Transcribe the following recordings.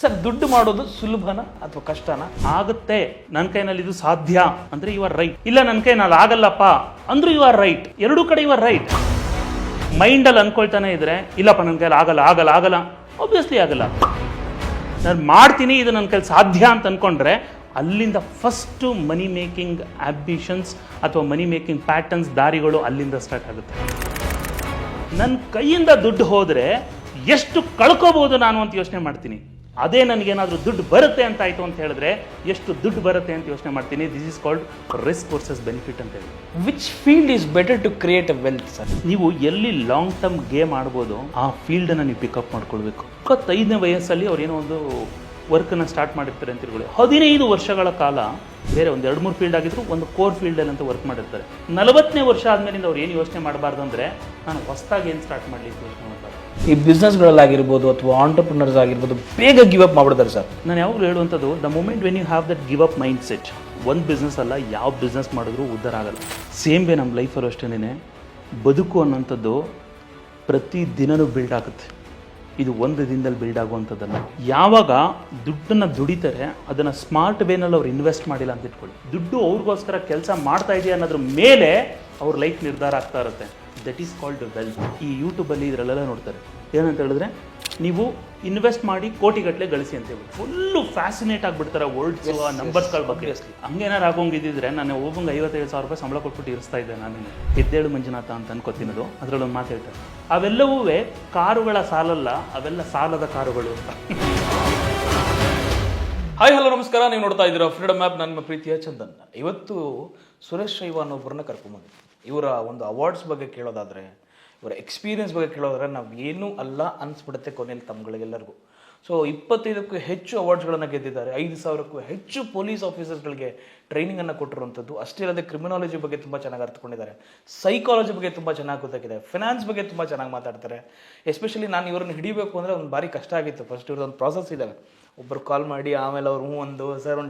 Sir, ದುಡ್ಡು ಮಾಡೋದು ಸುಲಭನ ಅಥವಾ ಕಷ್ಟನಾ? ಆಗುತ್ತೆ, ನನ್ನ ಕೈನಲ್ಲಿ ಇದು ಸಾಧ್ಯ ಅಂದ್ರೆ ಯು ಆರ್ ರೈಟ್. ಇಲ್ಲ ನನ್ನ ಕೈನಲ್ಲಿ ಆಗಲ್ಲಪ್ಪ ಅಂದ್ರೂ ಯು ಆರ್ ರೈಟ್. ಎರಡೂ ಕಡೆ ಯು ಆರ್ ರೈಟ್. ಮೈಂಡಲ್ಲಿ ಅನ್ಕೊಳ್ತಾನೆ ಇದ್ರೆ ಇಲ್ಲಪ್ಪ ನನ್ನ ಕೈಲಿ ಆಗಲ್ಲ ಆಗಲ್ಲ ಆಗಲ್ಲ, ಆಬ್ವಿಯಸ್ಲಿ ಆಗಲ್ಲ. ನಾನು ಮಾಡ್ತೀನಿ, ಇದು ನನ್ನ ಕೈಲಿ ಸಾಧ್ಯ ಅಂತ ಅನ್ಕೊಂಡ್ರೆ ಅಲ್ಲಿಂದ ಫಸ್ಟ್ ಮನಿ ಮೇಕಿಂಗ್ ಆಂಬಿಷನ್ಸ್ ಅಥವಾ ಮನಿ ಮೇಕಿಂಗ್ ಪ್ಯಾಟರ್ನ್ಸ್ ದಾರಿಗಳು ಅಲ್ಲಿಂದ ಸ್ಟಾರ್ಟ್ ಆಗುತ್ತೆ. ನನ್ನ ಕೈಯಿಂದ ದುಡ್ಡು ಹೋದರೆ ಎಷ್ಟು ಕಳ್ಕೋಬಹುದು ನಾನು ಅಂತ ಯೋಚನೆ ಮಾಡ್ತೀನಿ. ಅದೇ ನನಗೇನಾದರೂ ದುಡ್ಡು ಬರುತ್ತೆ ಅಂತ ಆಯಿತು ಅಂತ ಹೇಳಿದ್ರೆ ಎಷ್ಟು ದುಡ್ಡು ಬರುತ್ತೆ ಅಂತ ಯೋಚನೆ ಮಾಡ್ತೀನಿ. This is called risk versus benefit ಅಂತ ಹೇಳಿ. Which field is better to create a wealth sir? ನೀವು ಎಲ್ಲಿ ಲಾಂಗ್ ಟರ್ಮ್ ಗೇಮ್ ಆಡ್ಬೋದು ಆ ಫೀಲ್ಡನ್ನು ನೀವು ಪಿಕಪ್ ಮಾಡ್ಕೊಳ್ಬೇಕು. 25ನೇ ವಯಸ್ಸಲ್ಲಿ ಅವ್ರು ಏನೋ ಒಂದು ವರ್ಕನ್ನು ಸ್ಟಾರ್ಟ್ ಮಾಡಿರ್ತಾರೆ ಅಂತ ತಿಳ್ಕೊಳ್ಳಿ. 15 ವರ್ಷಗಳ ಕಾಲ ಬೇರೆ ಒಂದು 2-3 ಫೀಲ್ಡ್ ಆಗಿದ್ರು ಒಂದು ಕೋರ್ ಫೀಲ್ಡಲ್ಲಿ ಅಂತ ವರ್ಕ್ ಮಾಡಿರ್ತಾರೆ. 40ನೇ ವರ್ಷ ಆದಮೇಲಿಂದ ಅವ್ರು ಏನು ಯೋಚನೆ ಮಾಡಬಾರ್ದು ಅಂದರೆ ನಾನು ಹೊಸದಾಗಿ ಏನು ಸ್ಟಾರ್ಟ್ ಮಾಡಲಿಕ್ಕೆ ಯೋಚನೆ ಮಾಡಬಾರ್ದು. ಈ ಬಿಸ್ನೆಸ್ಗಳಲ್ಲಾಗಿರ್ಬೋದು ಅಥವಾ ಆಂಟರ್ಪ್ರಿನರ್ಸ್ ಆಗಿರ್ಬೋದು ಬೇಗ ಗಿವ್ ಅಪ್ ಮಾಡ್ಬಿಡ್ತಾರೆ ಸರ್. ನಾನು ಯಾವಾಗಲೂ ಹೇಳುವಂಥದ್ದು, the moment when you have that give up mind set, ಒಂದು ಬಿಸ್ನೆಸ್ ಅಲ್ಲ ಯಾವ ಬಿಸ್ನೆಸ್ ಮಾಡಿದ್ರೂ ಉದ್ಧಾರ ಆಗಲ್ಲ. ಸೇಮ್ ವೇ ನಮ್ಮ ಲೈಫಲ್ಲೂ ಅಷ್ಟೇನೆ ಬದುಕು ಅನ್ನೋಂಥದ್ದು ಪ್ರತಿ ದಿನವೂ ಬಿಲ್ಡ್ ಆಗುತ್ತೆ. ಇದು ಒಂದು ದಿನದಲ್ಲಿ ಬಿಲ್ಡ್ ಆಗುವಂಥದ್ದಲ್ಲ. ಯಾವಾಗ ದುಡ್ಡನ್ನು ದುಡಿತಾರೆ ಅದನ್ನು ಸ್ಮಾರ್ಟ್ ವೇನಲ್ಲಿ ಅವ್ರು ಇನ್ವೆಸ್ಟ್ ಮಾಡಿಲ್ಲ ಅಂತ ಇಟ್ಕೊಳ್ಳಿ. ದುಡ್ಡು ಅವ್ರಿಗೋಸ್ಕರ ಕೆಲಸ ಮಾಡ್ತಾ ಇದೆಯಾ ಅನ್ನೋದ್ರ ಮೇಲೆ ಅವ್ರ ಲೈಫ್ ನಿರ್ಧಾರ ಆಗ್ತಾ ಇರುತ್ತೆ. That is called wealth. ಈ ಯೂಟ್ಯೂಬಲ್ಲಿ ಇದರಲ್ಲೆಲ್ಲ ನೋಡ್ತಾರೆ, ಏನಂತ ಹೇಳಿದ್ರೆ ನೀವು ಇನ್ವೆಸ್ಟ್ ಮಾಡಿ ಕೋಟಿಗಟ್ಟಲೆ ಗಳಿಸಿ ಅಂತ ಹೇಳಿ ಫುಲ್ಲು ಫ್ಯಾಸಿನೇಟ್ ಆಗಿಬಿಡ್ತಾರೆ ವರ್ಡ್ಸು, ಆ ನಂಬರ್ಸ್ಗಳ ಬಗ್ಗೆ. ಹಂಗೇನಾರು ಆಗೋಂಗಿದ್ದಿದ್ರೆ ನಾನು ಒಬ್ಬಂಗೆ 55,000 ರೂಪಾಯಿ ಸಂಬಳ ಕೊಟ್ಬಿಟ್ಟು ಇರಿಸ್ತಾ ಇದ್ದೆ. ನಾನು ಎದ್ದೇಳು ಮಂಜುನಾಥ ಅಂತ ಅನ್ಕೋತಿನದು. ಅದರಲ್ಲೊಂದು ಮಾತು ಹೇಳ್ತಾರೆ, ಅವೆಲ್ಲವೂ ಕಾರುಗಳ ಸಾಲಲ್ಲ, ಅವೆಲ್ಲ ಸಾಲದ ಕಾರುಗಳು ಅಂತ. ಹಾಯ್ ಹಲೋ ನಮಸ್ಕಾರ, ನೀವು ನೋಡ್ತಾ ಇದ್ದೀರಾ ಫ್ರೀಡಮ್ ಆ್ಯಪ್. ನನ್ನ ಪ್ರೀತಿಯ ಚಂದನ್. ಇವತ್ತು ಸುರೇಶ್ ಶೈವ ಅನ್ನೊಬ್ಬರನ್ನ ಕರ್ಕೊಂಬಂದಿದ್ದೆ. ಇವರ ಒಂದು ಅವಾರ್ಡ್ಸ್ ಬಗ್ಗೆ ಕೇಳೋದಾದರೆ, ಇವರ ಎಕ್ಸ್ಪೀರಿಯನ್ಸ್ ಬಗ್ಗೆ ಕೇಳೋದಾದ್ರೆ ನಾವು ಏನೂ ಅಲ್ಲ ಅನಿಸ್ಬಿಡುತ್ತೆ ಕೊನೆಯಲ್ಲಿ ತಮ್ಮಗಳಿಗೆಲ್ಲರಿಗೂ. ಸೊ 25ಕ್ಕೂ ಹೆಚ್ಚು ಅವಾರ್ಡ್ಸ್ಗಳನ್ನು ಗೆದ್ದಿದ್ದಾರೆ. 5,000ಕ್ಕೂ ಹೆಚ್ಚು ಪೊಲೀಸ್ ಆಫೀಸರ್ಸ್ಗಳಿಗೆ ಟ್ರೈನಿಂಗನ್ನು ಕೊಟ್ಟಿರುವಂಥದ್ದು. ಅಷ್ಟೇ ಅಲ್ಲದೆ ಕ್ರಿಮಿನಾಲಜಿ ಬಗ್ಗೆ ತುಂಬ ಚೆನ್ನಾಗಿ ಅರ್ಥಕೊಂಡಿದ್ದಾರೆ, ಸೈಕಾಲಜಿ ಬಗ್ಗೆ ತುಂಬ ಚೆನ್ನಾಗಿ ಗೊತ್ತಾಗಿದೆ, ಫಿನಾನ್ಸ್ ಬಗ್ಗೆ ತುಂಬ ಚೆನ್ನಾಗಿ ಮಾತಾಡ್ತಾರೆ. ಎಸ್ಪೆಷಲಿ ನಾನು ಇವ್ರನ್ನ ಹಿಡಿಬೇಕು ಅಂದರೆ ಒಂದು ಭಾರಿ ಕಷ್ಟ ಆಗಿತ್ತು. ಫಸ್ಟ್ ಇವ್ರದ್ದೊಂದು ಪ್ರಾಸೆಸ್ ಇದ್ದಾವೆ. ಒಬ್ಬರು ಕಾಲ್ ಮಾಡಿ ಆಮೇಲೆ ಅವ್ರು ಒಂದು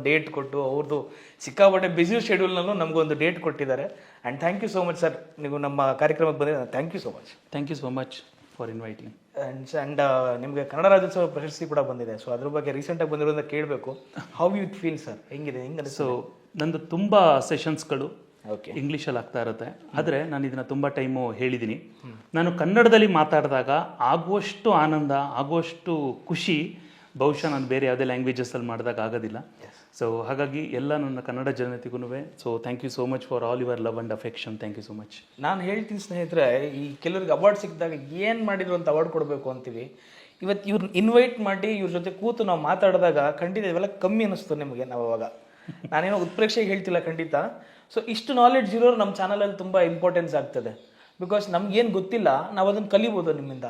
ಡೇಟ್ ಕೊಟ್ಟು ಅವ್ರದ್ದು ಸಿಕ್ಕಾಪಟ್ಟೆ ಬ್ಯುಸಿ ಶೆಡ್ಯೂಲ್ನಲ್ಲೂ ನಮಗೊಂದು ಡೇಟ್ ಕೊಟ್ಟಿದ್ದಾರೆ. And thank you so much sir, ನೀವು ನಮ್ಮ ಕಾರ್ಯಕ್ರಮಕ್ಕೆ ಬಂದಿದ್ದೀರಾ. Thank you so much. Thank you so much for inviting. And ನಿಮಗೆ ಕನ್ನಡ ರಾಜ್ಯೋತ್ಸವ ಪ್ರಶಸ್ತಿ ಕೂಡ ಬಂದಿದೆ. ಸೊ ಅದ್ರ ಬಗ್ಗೆ ರೀಸೆಂಟಾಗಿ ಬಂದಿರೋದನ್ನ ಕೇಳಬೇಕು. How you feel sir? ಹೆಂಗಿದೆ? ಸೊ ನಂದು ತುಂಬ ಸೆಷನ್ಸ್ಗಳು ಇಂಗ್ಲೀಷಲ್ಲಿ ಆಗ್ತಾ ಇರುತ್ತೆ. ಆದರೆ ನಾನು ಇದನ್ನು ತುಂಬ ಟೈಮು ಹೇಳಿದ್ದೀನಿ. ನಾನು ಕನ್ನಡದಲ್ಲಿ ಮಾತಾಡಿದಾಗ ಆಗುವಷ್ಟು ಆನಂದ, ಆಗುವಷ್ಟು ಖುಷಿ ಬಹುಶಃ ನಾನು ಬೇರೆ ಯಾವುದೇ ಲ್ಯಾಂಗ್ವೇಜಸಲ್ಲಿ ಮಾಡಿದಾಗ ಆಗೋದಿಲ್ಲ. ಸೊ ಹಾಗಾಗಿ ಎಲ್ಲ ನನ್ನ ಕನ್ನಡ ಜನತೆಗೂ so thank you so much for all your love and affection. Thank you so much. ನಾನು ಹೇಳ್ತೀನಿ ಸ್ನೇಹಿತರೆ, ಈ ಕೆಲವ್ರಿಗೆ ಅವಾರ್ಡ್ ಸಿಕ್ಕಿದಾಗ ಏನು ಮಾಡಿದ್ರು ಅಂತ ಅವಾರ್ಡ್ ಕೊಡಬೇಕು ಅಂತೀವಿ. ಇವತ್ತು ಇವ್ರನ್ನ ಇನ್ವೈಟ್ ಮಾಡಿ ಇವ್ರ ಜೊತೆ ಕೂತು ನಾವು ಮಾತಾಡಿದಾಗ ಖಂಡಿತ ಇವೆಲ್ಲ ಕಮ್ಮಿ ಅನ್ನಿಸ್ತು ನಿಮಗೆ. ನಾವು ಅವಾಗ ನಾನೇನೋ ಉತ್ಪ್ರೇಕ್ಷೆಗೆ ಹೇಳ್ತಿಲ್ಲ, ಖಂಡಿತ. ಸೊ ಇಷ್ಟು ನಾಲೆಡ್ಜ್ ಇರೋರು ನಮ್ಮ ಚಾನಲಲ್ಲಿ ತುಂಬ ಇಂಪಾರ್ಟೆನ್ಸ್ ಆಗ್ತದೆ. ಬಿಕಾಸ್ ನಮ್ಗೇನು ಗೊತ್ತಿಲ್ಲ, ನಾವು ಅದನ್ನು ಕಲಿಬೋದು ನಿಮ್ಮಿಂದ.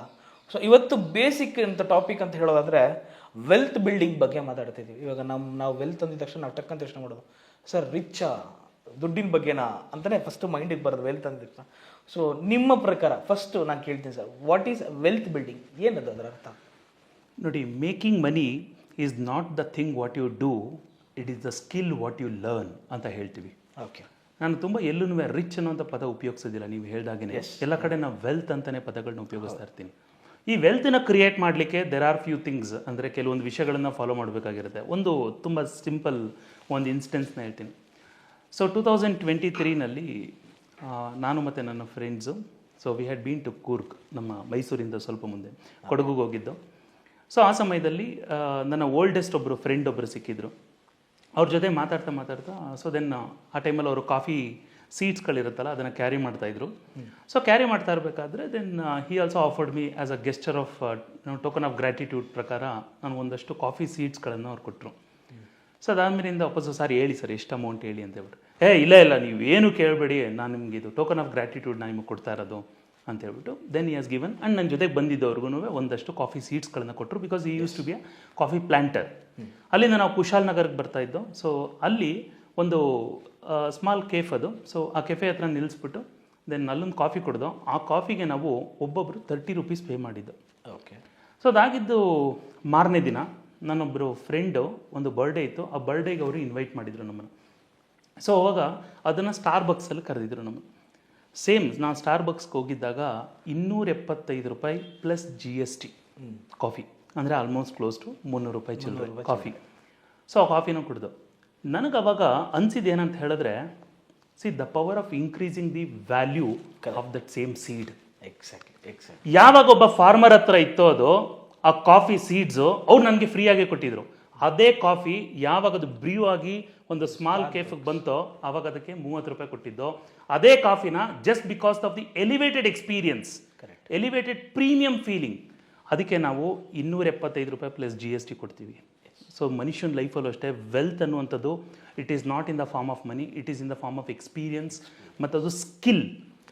ಸೊ ಇವತ್ತು ಬೇಸಿಕ್ ಅಂತ ಟಾಪಿಕ್ ಅಂತ ಹೇಳೋದಾದರೆ ವೆಲ್ತ್ ಬಿಲ್ಡಿಂಗ್ ಬಗ್ಗೆ ಮಾತಾಡ್ತಿದ್ದೀವಿ. ಇವಾಗ ನಾವು ವೆಲ್ತ್ ಅಂದಿದ ತಕ್ಷಣ ನಾವು ಟಕ್ಕಂತ ಯೋಚನೆ ಮಾಡೋದು, ಸರ್ ರಿಚ್ಚಾ, ದುಡ್ಡಿನ ಬಗ್ಗೆನಾ ಅಂತಲೇ ಫಸ್ಟು ಮೈಂಡಿಗೆ ಬರೋದು ವೆಲ್ತ್ ಅಂದಿದ ತಕ್ಷಣ. ಸೊ ನಿಮ್ಮ ಪ್ರಕಾರ ಫಸ್ಟು ನಾನು ಕೇಳ್ತೀನಿ sir, what is wealth building? ಏನದು ಅದರ ಅರ್ಥ? ನೋಡಿ, making money is not the thing what you do, it is the skill what you learn ಅಂತ ಹೇಳ್ತೀವಿ. ಓಕೆ. ನಾನು ತುಂಬ ಎಲ್ಲೂ ರಿಚ್ ಅನ್ನೋಂಥ ಪದ ಉಪಯೋಗಿಸೋದಿಲ್ಲ. ನೀವು ಹೇಳ್ದಾಗೇ ಎಲ್ಲ ಕಡೆ ನಾವು ವೆಲ್ತ್ ಅಂತಲೇ ಪದಗಳನ್ನ ಉಪಯೋಗಿಸ್ತಾ ಇರ್ತೀನಿ. ಈ ವೆಲ್ತನ್ನ ಕ್ರಿಯೇಟ್ ಮಾಡಲಿಕ್ಕೆ ದೆರ್ ಆರ್ ಫ್ಯೂ ಥಿಂಗ್ಸ್, ಅಂದರೆ ಕೆಲವೊಂದು ವಿಷಯಗಳನ್ನು ಫಾಲೋ ಮಾಡಬೇಕಾಗಿರುತ್ತೆ. ಒಂದು ತುಂಬ ಸಿಂಪಲ್ ಒಂದು ಇನ್ಸ್ಟೆನ್ಸ್ನ ಹೇಳ್ತೀನಿ. ಸೊ 2023ನಲ್ಲಿ ನಾನು ಮತ್ತು ನನ್ನ friends, so we had been to Coorg, ನಮ್ಮ ಮೈಸೂರಿಂದ ಸ್ವಲ್ಪ ಮುಂದೆ ಕೊಡಗುಗೆ ಹೋಗಿದ್ದು. ಸೊ ಆ ಸಮಯದಲ್ಲಿ ನನ್ನ ಓಲ್ಡೆಸ್ಟ್ ಒಬ್ಬರು ಫ್ರೆಂಡ್ ಒಬ್ಬರು ಸಿಕ್ಕಿದ್ರು. ಅವ್ರ ಜೊತೆ ಮಾತಾಡ್ತಾ ಸೊ ದೆನ್ ಆ ಟೈಮಲ್ಲಿ ಅವರು ಕಾಫಿ ಸೀಟ್ಸ್ಗಳಿರುತ್ತಲ್ಲ ಅದನ್ನು ಕ್ಯಾರಿ ಮಾಡ್ತಾಯಿದ್ರು. ಸೊ ಕ್ಯಾರಿ ಮಾಡ್ತಾ ಇರಬೇಕಾದ್ರೆ then he also offered me as a gesture of token of gratitude ಪ್ರಕಾರ ನಾನು ಒಂದಷ್ಟು ಕಾಫಿ ಸೀಟ್ಸ್ಗಳನ್ನು ಅವ್ರು ಕೊಟ್ಟರು. ಸೊ ಅದಾದಮೇಲಿಂದ ವಾಪಸ್ಸು ಸರ್ ಹೇಳಿ ಸರ್ ಎಷ್ಟು ಅಮೌಂಟ್ ಹೇಳಿ ಅಂತ ಹೇಳ್ಬಿಟ್ಟು, ಇಲ್ಲ ನೀವು ಏನು ಕೇಳಬೇಡಿ, ನಾನು ನಿಮಗೆ ಇದು ಟೋಕನ್ ಆಫ್ ಗ್ರ್ಯಾಟಿಟ್ಯೂಡ್ ನಾನು ನಿಮಗೆ ಕೊಡ್ತಾ ಇರೋದು ಅಂತ ಹೇಳ್ಬಿಟ್ಟು then he has given. And ನನ್ನ ಜೊತೆಗೆ ಬಂದಿದ್ದವ್ರಿಗೂ ಒಂದಷ್ಟು ಕಾಫಿ ಸೀಟ್ಸ್ಗಳನ್ನು ಕೊಟ್ಟರು. Because he use to be a coffee planter. ಅಲ್ಲಿಂದ ನಾವು ಕುಶಾಲ್ ನಗರಕ್ಕೆ ಬರ್ತಾಯಿದ್ದೋ. ಸೊ ಅಲ್ಲಿ ಒಂದು ಸ್ಮಾಲ್ ಕೇಫ್ ಅದು. ಸೊ ಆ ಕೆಫೆ ಹತ್ರ ನಿಲ್ಲಿಸ್ಬಿಟ್ಟು ದೆನ್ ಅಲ್ಲೊಂದು ಕಾಫಿ ಕೊಡ್ದು. ಆ ಕಾಫಿಗೆ ನಾವು ಒಬ್ಬೊಬ್ಬರು 30 ರೂಪೀಸ್ ಪೇ ಮಾಡಿದ್ದು. ಓಕೆ. ಸೊ ಅದಾಗಿದ್ದು ಮಾರನೇ ದಿನ ನನ್ನೊಬ್ಬರು ಫ್ರೆಂಡು ಒಂದು ಬರ್ಡೇ ಇತ್ತು. ಆ ಬರ್ಡೇಗೆ ಅವರು ಇನ್ವೈಟ್ ಮಾಡಿದರು ನಮ್ಮನ್ನು. ಸೊ ಅವಾಗ ಅದನ್ನು ಸ್ಟಾರ್ಬಕ್ಸಲ್ಲಿ ಕರೆದಿದ್ರು ನಮ್ಮನ್ನು. ಸೇಮ್ ನಾನು ಸ್ಟಾರ್ಬಕ್ಸ್ಗೆ ಹೋಗಿದ್ದಾಗ 275 ರೂಪಾಯಿ ಪ್ಲಸ್ GST ಕಾಫಿ. ಅಂದರೆ ಆಲ್ಮೋಸ್ಟ್ ಕ್ಲೋಸ್ ಟು 300 ರೂಪಾಯಿ ಚಿಲ್ಲರೆ ಕಾಫಿ. ಸೊ ಆ ಕಾಫಿನೂ ಕುಡ್ದು ನನಗೆ ಅವಾಗ ಅನಿಸಿದ್ದು ಏನಂತ ಹೇಳಿದ್ರೆ, C the power of increasing the value of that same seed. Exactly ಯಾವಾಗ ಒಬ್ಬ ಫಾರ್ಮರ್ ಹತ್ರ ಇತ್ತೋ ಅದು ಆ ಕಾಫಿ ಸೀಡ್ಸು ಅವ್ರು ನನಗೆ ಫ್ರೀಯಾಗಿ ಕೊಟ್ಟಿದ್ರು. ಅದೇ ಕಾಫಿ ಯಾವಾಗ ಅದು ಬ್ರೀವ್ ಆಗಿ ಒಂದು ಸ್ಮಾಲ್ ಕೇಫಿಗೆ ಬಂತೋ ಆವಾಗ ಅದಕ್ಕೆ 30 ರೂಪಾಯಿ ಕೊಟ್ಟಿದ್ದು. ಅದೇ ಕಾಫಿನ just because of the elevated experience, elevated premium feeling, ಅದಕ್ಕೆ ನಾವು 275 ರೂಪಾಯಿ ಪ್ಲಸ್ GST ಕೊಡ್ತೀವಿ. ಸೊ ಮನುಷ್ಯನ ಲೈಫಲ್ಲೂ ಅಷ್ಟೇ ವೆಲ್ತ್ ಅನ್ನುವಂಥದ್ದು it is not in the form of money, it is in the form of experience. ಮತ್ತು ಅದು ಸ್ಕಿಲ್,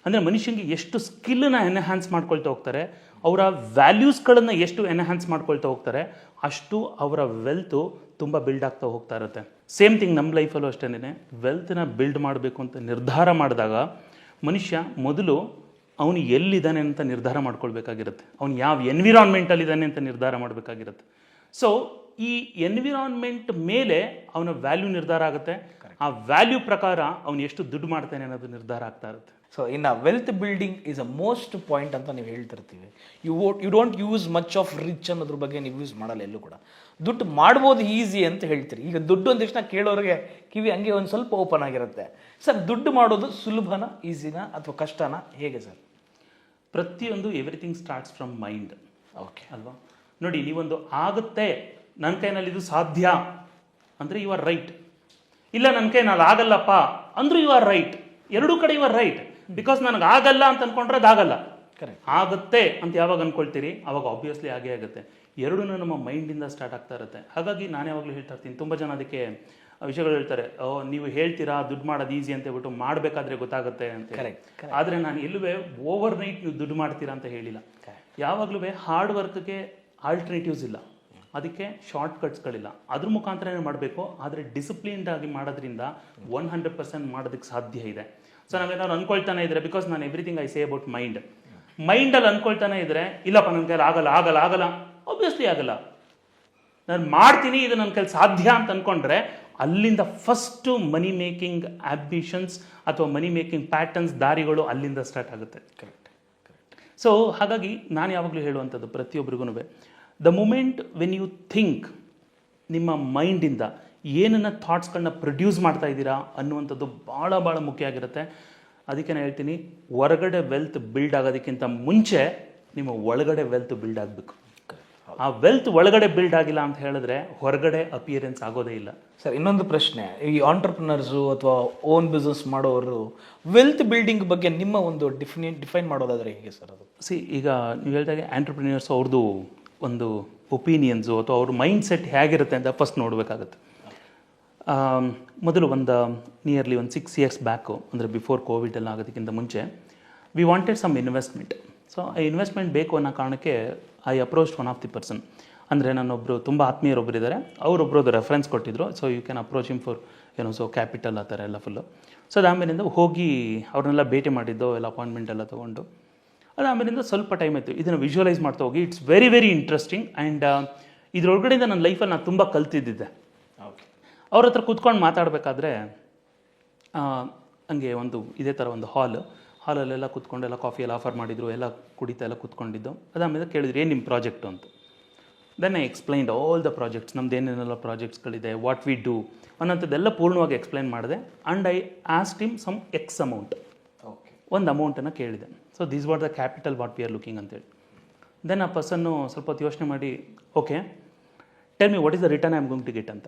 ಅಂದರೆ ಮನುಷ್ಯನಿಗೆ ಎಷ್ಟು ಸ್ಕಿಲ್ಲನ್ನ ಎನ್ಹ್ಯಾನ್ಸ್ ಮಾಡ್ಕೊಳ್ತಾ ಹೋಗ್ತಾರೆ, ಅವರ ವ್ಯಾಲ್ಯೂಸ್ಗಳನ್ನು ಎಷ್ಟು ಎನ್ಹ್ಯಾನ್ಸ್ ಮಾಡ್ಕೊಳ್ತಾ ಹೋಗ್ತಾರೆ, ಅಷ್ಟು ಅವರ ವೆಲ್ತು ತುಂಬ ಬಿಲ್ಡ್ ಆಗ್ತಾ ಹೋಗ್ತಾ ಇರುತ್ತೆ. ಸೇಮ್ ಥಿಂಗ್ ನಮ್ಮ ಲೈಫಲ್ಲೂ ಅಷ್ಟೇ, ವೆಲ್ತ್ನ ಬಿಲ್ಡ್ ಮಾಡಬೇಕು ಅಂತ ನಿರ್ಧಾರ ಮಾಡಿದಾಗ ಮನುಷ್ಯ ಮೊದಲು ಅವನು ಎಲ್ಲಿದ್ದಾನೆ ಅಂತ ನಿರ್ಧಾರ ಮಾಡ್ಕೊಳ್ಬೇಕಾಗಿರುತ್ತೆ, ಅವನು ಯಾವ ಎನ್ವಿರಾನ್ಮೆಂಟಲ್ಲಿದ್ದಾನೆ ಅಂತ ನಿರ್ಧಾರ ಮಾಡಬೇಕಾಗಿರುತ್ತೆ. ಸೊ ಈ ಎನ್ವಿರಾನ್ಮೆಂಟ್ ಮೇಲೆ ಅವನ ವ್ಯಾಲ್ಯೂ ನಿರ್ಧಾರ ಆಗುತ್ತೆ, ಆ ವ್ಯಾಲ್ಯೂ ಪ್ರಕಾರ ಅವನು ಎಷ್ಟು ದುಡ್ಡು ಮಾಡ್ತಾನೆ ಅನ್ನೋದು ನಿರ್ಧಾರ ಆಗ್ತಾ ಇರುತ್ತೆ. ಸೊ ಇನ್ನು wealth building is a most point ಅಂತ ನೀವು ಹೇಳ್ತಿರ್ತೀವಿ. You don't use much of rich ಅನ್ನೋದ್ರ ಬಗ್ಗೆ ನೀವು ಯೂಸ್ ಮಾಡಲ್ಲ ಎಲ್ಲೂ ಕೂಡ. ದುಡ್ಡು ಮಾಡ್ಬೋದು ಈಸಿ ಅಂತ ಹೇಳ್ತೀರಿ. ಈಗ ದುಡ್ಡು ಅಂದ ತಕ್ಷಣ ಕೇಳೋರಿಗೆ ಕಿವಿ ಹಂಗೆ ಒಂದು ಸ್ವಲ್ಪ ಓಪನ್ ಆಗಿರುತ್ತೆ. ಸರ್ ದುಡ್ಡು ಮಾಡೋದು ಸುಲಭನಾ, ಈಸಿನಾ ಅಥವಾ ಕಷ್ಟನಾ, ಹೇಗೆ ಸರ್? ಪ್ರತಿಯೊಂದು everything starts from mind. Okay ಅಲ್ವಾ? ನೋಡಿ, ನೀವೊಂದು ಆಗುತ್ತೆ, ನನ್ನ ಕೈನಲ್ಲಿ ಇದು ಸಾಧ್ಯ ಅಂದರೆ ಯು ಆರ್ ರೈಟ್. ಇಲ್ಲ ನನ್ನ ಕೈನಲ್ಲಿ ಆಗಲ್ಲಪ್ಪ ಅಂದ್ರೂ ಯು ಆರ್ ರೈಟ್. ಎರಡೂ ಕಡೆ ಯು ಆರ್ ರೈಟ್. ಬಿಕಾಸ್ ನನಗೆ ಆಗಲ್ಲ ಅಂತ ಅನ್ಕೊಂಡ್ರೆ ಅದಾಗಲ್ಲ, ಕರೆಕ್ಟ್. ಆಗುತ್ತೆ ಅಂತ ಯಾವಾಗ ಅನ್ಕೊಳ್ತೀರಿ ಅವಾಗ ಆಬ್ವಿಯಸ್ಲಿ ಆಗೇ ಆಗುತ್ತೆ. ಎರಡೂ ನಮ್ಮ ಮೈಂಡಿಂದ ಸ್ಟಾರ್ಟ್ ಆಗ್ತಾ ಇರುತ್ತೆ. ಹಾಗಾಗಿ ನಾನು ಯಾವಾಗಲೂ ಹೇಳ್ತಾ ಇರ್ತೀನಿ, ತುಂಬ ಜನ ಅದಕ್ಕೆ ವಿಷಯಗಳು ಹೇಳ್ತಾರೆ, ನೀವು ಹೇಳ್ತೀರಾ ದುಡ್ಡು ಮಾಡೋದು ಈಸಿ ಅಂತ ಹೇಳ್ಬಿಟ್ಟು ಮಾಡಬೇಕಾದ್ರೆ ಗೊತ್ತಾಗುತ್ತೆ ಅಂತ. ಆದರೆ ನಾನು ಎಲ್ಲೂ ಓವರ್ ನೈಟ್ ನೀವು ದುಡ್ಡು ಮಾಡ್ತೀರಾ ಅಂತ ಹೇಳಿಲ್ಲ. ಯಾವಾಗಲೂ ಹಾರ್ಡ್ ವರ್ಕ್ಗೆ ಆಲ್ಟರ್ನೇಟಿವ್ಸ್ ಇಲ್ಲ, ಅದಕ್ಕೆ ಶಾರ್ಟ್ ಕಟ್ಸ್ಗಳಿಲ್ಲ. ಅದ್ರ ಮುಖಾಂತರನೇ ಮಾಡಬೇಕು. ಆದರೆ ಡಿಸಿಪ್ಲಿನ್ಡ್ ಆಗಿ ಮಾಡೋದ್ರಿಂದ 100% ಮಾಡೋದಕ್ಕೆ ಸಾಧ್ಯ ಇದೆ. ಸೊ ನಾವೇನಾದ್ರು ಅನ್ಕೊಳ್ತಾನೆ ಇದ್ರೆ, ಬಿಕಾಸ್ ನಾನು ಎವ್ರಿಥಿಂಗ್ ಐ ಸೇ ಅಬೌಟ್ ಮೈಂಡಲ್ಲಿ ಅನ್ಕೊಳ್ತಾನೆ ಇದ್ರೆ, ಇಲ್ಲಪ್ಪ ನನ್ನ ಕೈಲಿ ಆಗಲ್ಲ ಆಗಲ್ಲ ಆಗಲ್ಲ, ಆಬ್ವಿಯಸ್ಲಿ ಆಗಲ್ಲ. ನಾನು ಮಾಡ್ತೀನಿ, ಇದು ನನ್ನ ಕೈಲಿ ಸಾಧ್ಯ ಅಂತ ಅನ್ಕೊಂಡ್ರೆ ಅಲ್ಲಿಂದ ಫಸ್ಟು ಮನಿ ಮೇಕಿಂಗ್ ಆಂಬಿಷನ್ಸ್ ಅಥವಾ ಮನಿ ಮೇಕಿಂಗ್ ಪ್ಯಾಟರ್ನ್ಸ್ ದಾರಿಗಳು ಅಲ್ಲಿಂದ ಸ್ಟಾರ್ಟ್ ಆಗುತ್ತೆ. ಕರೆಕ್ಟ್. ಸೊ ಹಾಗಾಗಿ ನಾನು ಯಾವಾಗಲೂ ಹೇಳುವಂಥದ್ದು ಪ್ರತಿಯೊಬ್ಬರಿಗೂ, the moment when you think, ನಿಮ್ಮ ಮೈಂಡಿಂದ ಏನನ್ನ ಥಾಟ್ಸ್ಗಳನ್ನ ಪ್ರೊಡ್ಯೂಸ್ ಮಾಡ್ತಾ ಇದ್ದೀರಾ ಅನ್ನುವಂಥದ್ದು ಭಾಳ ಭಾಳ ಮುಖ್ಯ ಆಗಿರುತ್ತೆ. ಅದಕ್ಕೆ ನಾನು ಹೇಳ್ತೀನಿ, ಹೊರಗಡೆ ವೆಲ್ತ್ ಬಿಲ್ಡ್ ಆಗೋದಕ್ಕಿಂತ ಮುಂಚೆ ನಿಮ್ಮ ಒಳಗಡೆ ವೆಲ್ತ್ ಬಿಲ್ಡ್ ಆಗಬೇಕು. ಆ ವೆಲ್ತ್ ಒಳಗಡೆ ಬಿಲ್ಡ್ ಆಗಿಲ್ಲ ಅಂತ ಹೇಳಿದ್ರೆ ಹೊರಗಡೆ ಅಪಿಯರೆನ್ಸ್ ಆಗೋದೇ ಇಲ್ಲ. ಸರ್, ಇನ್ನೊಂದು ಪ್ರಶ್ನೆ, ಈ ಆಂಟರ್ಪ್ರಿನರ್ಸು ಅಥವಾ ಓನ್ ಬಿಸ್ನೆಸ್ ಮಾಡೋರು ವೆಲ್ತ್ ಬಿಲ್ಡಿಂಗ್ ಬಗ್ಗೆ ನಿಮ್ಮ ಒಂದು ಡಿಫೈನ್ ಮಾಡೋದಾದರೆ ಹೇಗೆ ಸರ್ ಅದು? ಈಗ ನೀವು ಹೇಳಿದಾಗೆ ಆಂಟರ್ಪ್ರಿನಿಯರ್ಸ್ ಅವ್ರದ್ದು ಒಂದು ಒಪಿನಿಯನ್ಸು ಅಥವಾ ಅವ್ರ ಮೈಂಡ್ ಸೆಟ್ ಹೇಗಿರುತ್ತೆ ಅಂತ ಫಸ್ಟ್ ನೋಡಬೇಕಾಗುತ್ತೆ. ಮೊದಲು ನಿಯರ್ಲಿ 6 years ಬ್ಯಾಕು, ಅಂದರೆ ಬಿಫೋರ್ ಕೋವಿಡ್ ಎಲ್ಲ ಆಗೋದಕ್ಕಿಂತ ಮುಂಚೆ, we wanted some investment. So ಆ ಇನ್ವೆಸ್ಟ್ಮೆಂಟ್ ಬೇಕು ಅನ್ನೋ ಕಾರಣಕ್ಕೆ I approached one of the person. ಅಂದರೆ ನನ್ನೊಬ್ಬರು ತುಂಬ ಆತ್ಮೀಯರೊಬ್ಬರು ಇದ್ದಾರೆ, ಅವರೊಬ್ಬರದ್ದು ರೆಫರೆನ್ಸ್ ಕೊಟ್ಟಿದ್ರು. So you can approach him for so capital ಆ ಥರ ಎಲ್ಲ ಫುಲ್ಲು. ಸೊ ಅದಾದಮೇಲಿಂದ ಹೋಗಿ ಅವ್ರನ್ನೆಲ್ಲ ಭೇಟಿ ಮಾಡಿದ್ದು, ಎಲ್ಲ ಅಪಾಯಿಂಟ್ಮೆಂಟ್ ಎಲ್ಲ ತೊಗೊಂಡು ಅದಾದಮೇಲಿಂದ ಸ್ವಲ್ಪ ಟೈಮ್ ಆಯಿತು. ಇದನ್ನು ವಿಜುವಲೈಸ್ ಮಾಡ್ತಾ ಹೋಗಿ it's very very interesting. And ಇದರೊಳಗಡೆಯಿಂದ ನನ್ನ ಲೈಫಲ್ಲಿ ನಾನು ತುಂಬ ಕಲ್ತಿದ್ದಿದ್ದೆ. ಅವ್ರ ಹತ್ರ ಕೂತ್ಕೊಂಡು ಮಾತಾಡಬೇಕಾದ್ರೆ ಹಂಗೆ ಇದೇ ಥರ ಒಂದು ಹಾಲಲ್ಲೆಲ್ಲ ಕೂತ್ಕೊಂಡು ಎಲ್ಲ ಕಾಫಿ ಎಲ್ಲ ಆಫರ್ ಮಾಡಿದರು, ಎಲ್ಲ ಕುಡಿತಾ ಎಲ್ಲ ಕೂತ್ಕೊಂಡಿದ್ದು. ಅದಾದಮೇಲೆ ಕೇಳಿದ್ರು, ಏನು ನಿಮ್ಮ ಪ್ರಾಜೆಕ್ಟು ಅಂತ. Then I explained all the projects, ನಮ್ದು ಏನೇನೆಲ್ಲ ಪ್ರಾಜೆಕ್ಟ್ಸ್ಗಳಿದೆ, ವಾಟ್ ವಿ ಡೂ ಅನ್ನೋಂಥದ್ದೆಲ್ಲ ಪೂರ್ಣವಾಗಿ ಎಕ್ಸ್ಪ್ಲೈನ್ ಮಾಡಿದೆ. And I asked him some X amount, ಒಂದು ಅಮೌಂಟನ್ನು ಕೇಳಿದೆ. So these what the capital what we are looking ಅಂತೇಳಿ. ದೆನ್ ಆ ಪರ್ಸನ್ನು ಸ್ವಲ್ಪ ಹೊತ್ತು ಯೋಚನೆ ಮಾಡಿ, okay tell me what is the return I am going to get ಅಂತ.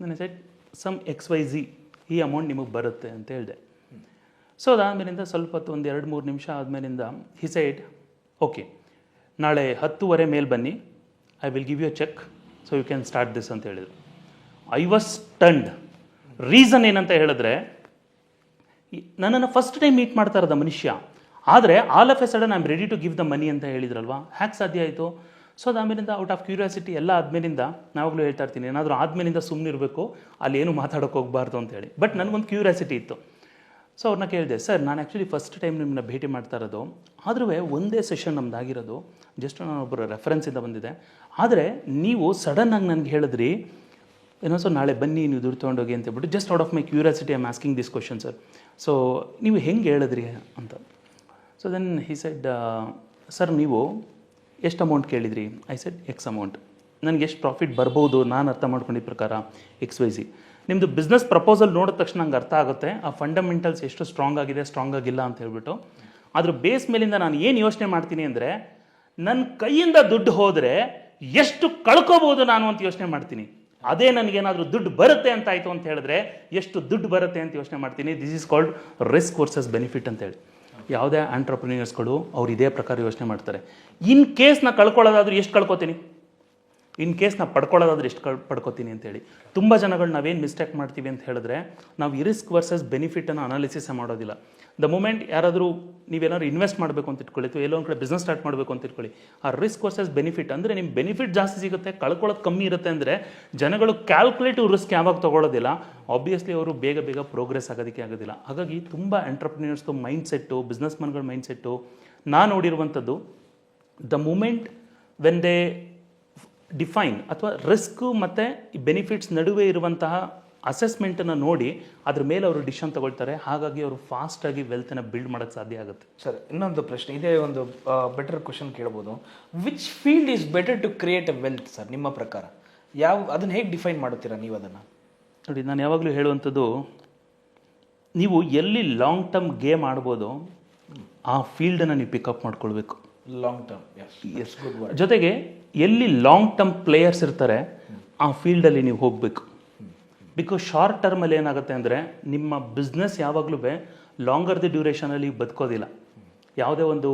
ನಾನು ಸೆಡ್ ಸಮ್ XYZ, ಈ ಅಮೌಂಟ್ ನಿಮಗೆ ಬರುತ್ತೆ ಅಂತ ಹೇಳಿದೆ. ಸೊ ಅದಾದಮೇಲಿಂದ ಸ್ವಲ್ಪ ಹೊತ್ತು, 1-2-3 ನಿಮಿಷ ಆದಮೇಲಿಂದ ಹಿ ಸೈಡ್, ಓಕೆ ನಾಳೆ 10:15 ಮೇಲೆ ಬನ್ನಿ, I will give you a check, so you can start this ಅಂತ ಹೇಳಿದರು. I was stunt. ರೀಸನ್ ಏನಂತ ಹೇಳಿದ್ರೆ, ನನ್ನನ್ನು ಫಸ್ಟ್ ಟೈಮ್ ಮೀಟ್ ಮಾಡ್ತಾ ಇರೋದ ಮನುಷ್ಯ, ಆದರೆ all of a sudden I am ready to give the money ಅಂತ ಹೇಳಿದ್ರಲ್ವಾ, ಹ್ಯಾಕ್ ಸಾಧ್ಯ ಆಯಿತು? ಸೊ ಅದಾದಮೇಲಿಂದ ಔಟ್ ಆಫ್ ಕ್ಯೂರಿಯಾಸಿಟಿ ಎಲ್ಲ ಆದಮೇಲಿಂದ ನಾವಾಗಲೂ ಹೇಳ್ತಾ ಇರ್ತೀನಿ, ಏನಾದರೂ ಆದಮೇಲಿಂದ ಸುಮ್ಮನೆ ಇರಬೇಕು, ಅಲ್ಲಿ ಏನು ಮಾತಾಡೋಕೆ ಹೋಗಬಾರ್ದು ಅಂತೇಳಿ. ಬಟ್ ನನಗೊಂದು ಕ್ಯೂರಿಯಾಸಿಟಿ ಇತ್ತು. ಸೊ ಅವ್ರನ್ನ ಕೇಳಿದೆ, ಸರ್ ನಾನು ಆ್ಯಕ್ಚುಲಿ ಫಸ್ಟ್ ಟೈಮ್ ನಿಮ್ಮನ್ನ ಭೇಟಿ ಮಾಡ್ತಾ ಇರೋದು, ಆದರೂ ಒಂದೇ ಸೆಷನ್ ನಮ್ದಾಗಿರೋದು, ಜಸ್ಟ್ ನಾನೊಬ್ಬರು ರೆಫರೆನ್ಸಿಂದ ಬಂದಿದೆ. ಆದರೆ ನೀವು ಸಡನ್ನಾಗಿ ನನಗೆ ಹೇಳಿದ್ರಿ ಸೊ ನಾಳೆ ಬನ್ನಿ ನೀವು ದುಡ್ಡು ತೊಗೊಂಡೋಗಿ ಅಂತ ಹೇಳ್ಬಿಟ್ಟು, just out of my curiosity I am asking this question sir. So ನೀವು ಹೆಂಗೆ ಹೇಳಿದ್ರಿ ಅಂತ. So then he said, sir ನೀವು ಎಷ್ಟು ಅಮೌಂಟ್ ಕೇಳಿದ್ರಿ? I said X amount. ನನಗೆ ಎಷ್ಟು ಪ್ರಾಫಿಟ್ ಬರ್ಬೋದು ನಾನು ಅರ್ಥ ಮಾಡ್ಕೊಂಡಿದ್ದ ಪ್ರಕಾರ XYZ. ನಿಮ್ಮದು ಬಿಸ್ನೆಸ್ ಪ್ರಪೋಸಲ್ ನೋಡಿದ ತಕ್ಷಣ ನಂಗೆ ಅರ್ಥ ಆಗುತ್ತೆ ಆ ಫಂಡಮೆಂಟಲ್ಸ್ ಎಷ್ಟು ಸ್ಟ್ರಾಂಗ್ ಆಗಿದೆ, ಸ್ಟ್ರಾಂಗ್ ಆಗಿಲ್ಲ ಅಂತ ಹೇಳ್ಬಿಟ್ಟು. ಅದ್ರ ಬೇಸ್ ಮೇಲಿಂದ ನಾನು ಏನು ಯೋಚನೆ ಮಾಡ್ತೀನಿ ಅಂದರೆ, ನನ್ನ ಕೈಯಿಂದ ದುಡ್ಡು ಹೋದರೆ ಎಷ್ಟು ಕಳ್ಕೊಬೋದು ನಾನು ಅಂತ ಯೋಚನೆ ಮಾಡ್ತೀನಿ. ಅದೇ ನನಗೇನಾದರೂ ದುಡ್ಡು ಬರುತ್ತೆ ಅಂತ ಆಯಿತು ಅಂತ ಹೇಳಿದ್ರೆ ಎಷ್ಟು ದುಡ್ಡು ಬರುತ್ತೆ ಅಂತ ಯೋಚನೆ ಮಾಡ್ತೀನಿ. This is called risk versus benefit ಅಂತೇಳಿ. ಯಾವುದೇ ಆಂಟ್ರಪ್ರಿನಿಯರ್ಸ್ಗಳು ಅವ್ರು ಇದೇ ಪ್ರಕಾರ ಯೋಚನೆ ಮಾಡ್ತಾರೆ. ಇನ್ ಕೇಸ್ ನಾ ಕಳ್ಕೊಳ್ಳೋದಾದ್ರೂ ಎಷ್ಟು ಕಳ್ಕೊತೀನಿ, ಇನ್ ಕೇಸ್ ನಾ ಪಡ್ಕೊಳ್ಳೋದಾದ್ರೆ ಎಷ್ಟು ಪಡ್ಕೋತೀನಿ ಅಂತೇಳಿ. ತುಂಬ ಜನಗಳು ನಾವೇನು ಮಿಸ್ಟೇಕ್ ಮಾಡ್ತೀವಿ ಅಂತ ಹೇಳಿದ್ರೆ, ನಾವು ಈ ರಿಸ್ಕ್ ವರ್ಸಸ್ ಬೆನಿಫಿಟನ್ನು ಅನಾಲಿಸಿಸ್ ಮಾಡೋದಿಲ್ಲ. ದ ಮೂಮೆಂಟ್ ಯಾರಾದರೂ ನೀವೇನಾದ್ರು ಇನ್ವೆಸ್ಟ್ ಮಾಡಬೇಕು ಅಂತ ಇಟ್ಕೊಳ್ಳಿ, ಅಥವಾ ಎಲ್ಲೋ ಒಂದು ಕಡೆ ಬಿಸ್ನೆಸ್ ಸ್ಟಾರ್ಟ್ ಮಾಡಬೇಕು ಅಂತ ಇಟ್ಕೊಳ್ಳಿ, ಆ ರಿಸ್ಕ್ ವರ್ಸಸ್ ಬೆನಿಫಿಟ್ ಅಂದರೆ ನಿಮ್ಮ ಬೆನಿಫಿಟ್ ಜಾಸ್ತಿ ಸಿಗುತ್ತೆ, ಕಳ್ಕೊಳ್ಳೋದು ಕಮ್ಮಿ ಇರುತ್ತೆ ಅಂದರೆ ಜನಗಳು ಕ್ಯಾಲ್ಕುಲೇಟಿವ್ ರಿಸ್ಕ್ ಯಾವಾಗ ತೊಗೊಳ್ಳೋದಿಲ್ಲ, ಆಬ್ವಿಯಸ್ಲಿ ಅವರು ಬೇಗ ಬೇಗ ಪ್ರೋಗ್ರೆಸ್ ಆಗೋದಕ್ಕೆ ಆಗೋದಿಲ್ಲ. ಹಾಗಾಗಿ ತುಂಬ ಎಂಟರ್ಪ್ರಿನಿಯರ್ಸ್ದು ಮೈಂಡ್ ಸೆಟ್ಟು, ಬಿಸ್ನೆಸ್ ಮನ್ಗಳ ಮೈಂಡ್ ಸೆಟ್ಟು ನಾನು ನೋಡಿರುವಂಥದ್ದು, the moment when they define ಅಥವಾ ರಿಸ್ಕು ಮತ್ತು ಬೆನಿಫಿಟ್ಸ್ ನಡುವೆ ಇರುವಂತಹ ಅಸೆಸ್ಮೆಂಟನ್ನು ನೋಡಿ ಅದ್ರ ಮೇಲೆ ಅವರು ಡಿಸಿಷನ್ ತಗೊಳ್ತಾರೆ. ಹಾಗಾಗಿ ಅವರು ಫಾಸ್ಟಾಗಿ ವೆಲ್ತನ್ನು ಬಿಲ್ಡ್ ಮಾಡೋಕ್ಕೆ ಸಾಧ್ಯ ಆಗುತ್ತೆ. ಸರ್, ಇನ್ನೊಂದು ಪ್ರಶ್ನೆ, ಇದೇ ಒಂದು ಬೆಟರ್ ಕ್ವಶನ್ ಕೇಳ್ಬೋದು. Which field is better to create a wealth sir ನಿಮ್ಮ ಪ್ರಕಾರ? ಅದನ್ನು ಹೇಗೆ ಡಿಫೈನ್ ಮಾಡುತ್ತೀರಾ ನೀವು ಅದನ್ನು? ನೋಡಿ, ನಾನು ಯಾವಾಗಲೂ ಹೇಳುವಂಥದ್ದು, ನೀವು ಎಲ್ಲಿ ಲಾಂಗ್ ಟರ್ಮ್ ಗೇಮ್ ಆಡ್ಬೋದು ಆ ಫೀಲ್ಡನ್ನು ನೀವು ಪಿಕಪ್ ಮಾಡ್ಕೊಳ್ಬೇಕು. Long term, yes, good word. ಜೊತೆಗೆ ಎಲ್ಲಿ ಲಾಂಗ್ ಟರ್ಮ್ ಪ್ಲೇಯರ್ಸ್ ಇರ್ತಾರೆ ಆ ಫೀಲ್ಡಲ್ಲಿ ನೀವು ಹೋಗಬೇಕು. ಬಿಕಾಸ್ ಶಾರ್ಟ್ ಟರ್ಮಲ್ಲಿ ಏನಾಗುತ್ತೆ ಅಂದರೆ, ನಿಮ್ಮ ಬಿಸ್ನೆಸ್ ಯಾವಾಗಲೂ ಲಾಂಗರ್ ದಿ ಡ್ಯೂರೇಷನಲ್ಲಿ ಬದುಕೋದಿಲ್ಲ. ಯಾವುದೇ ಒಂದು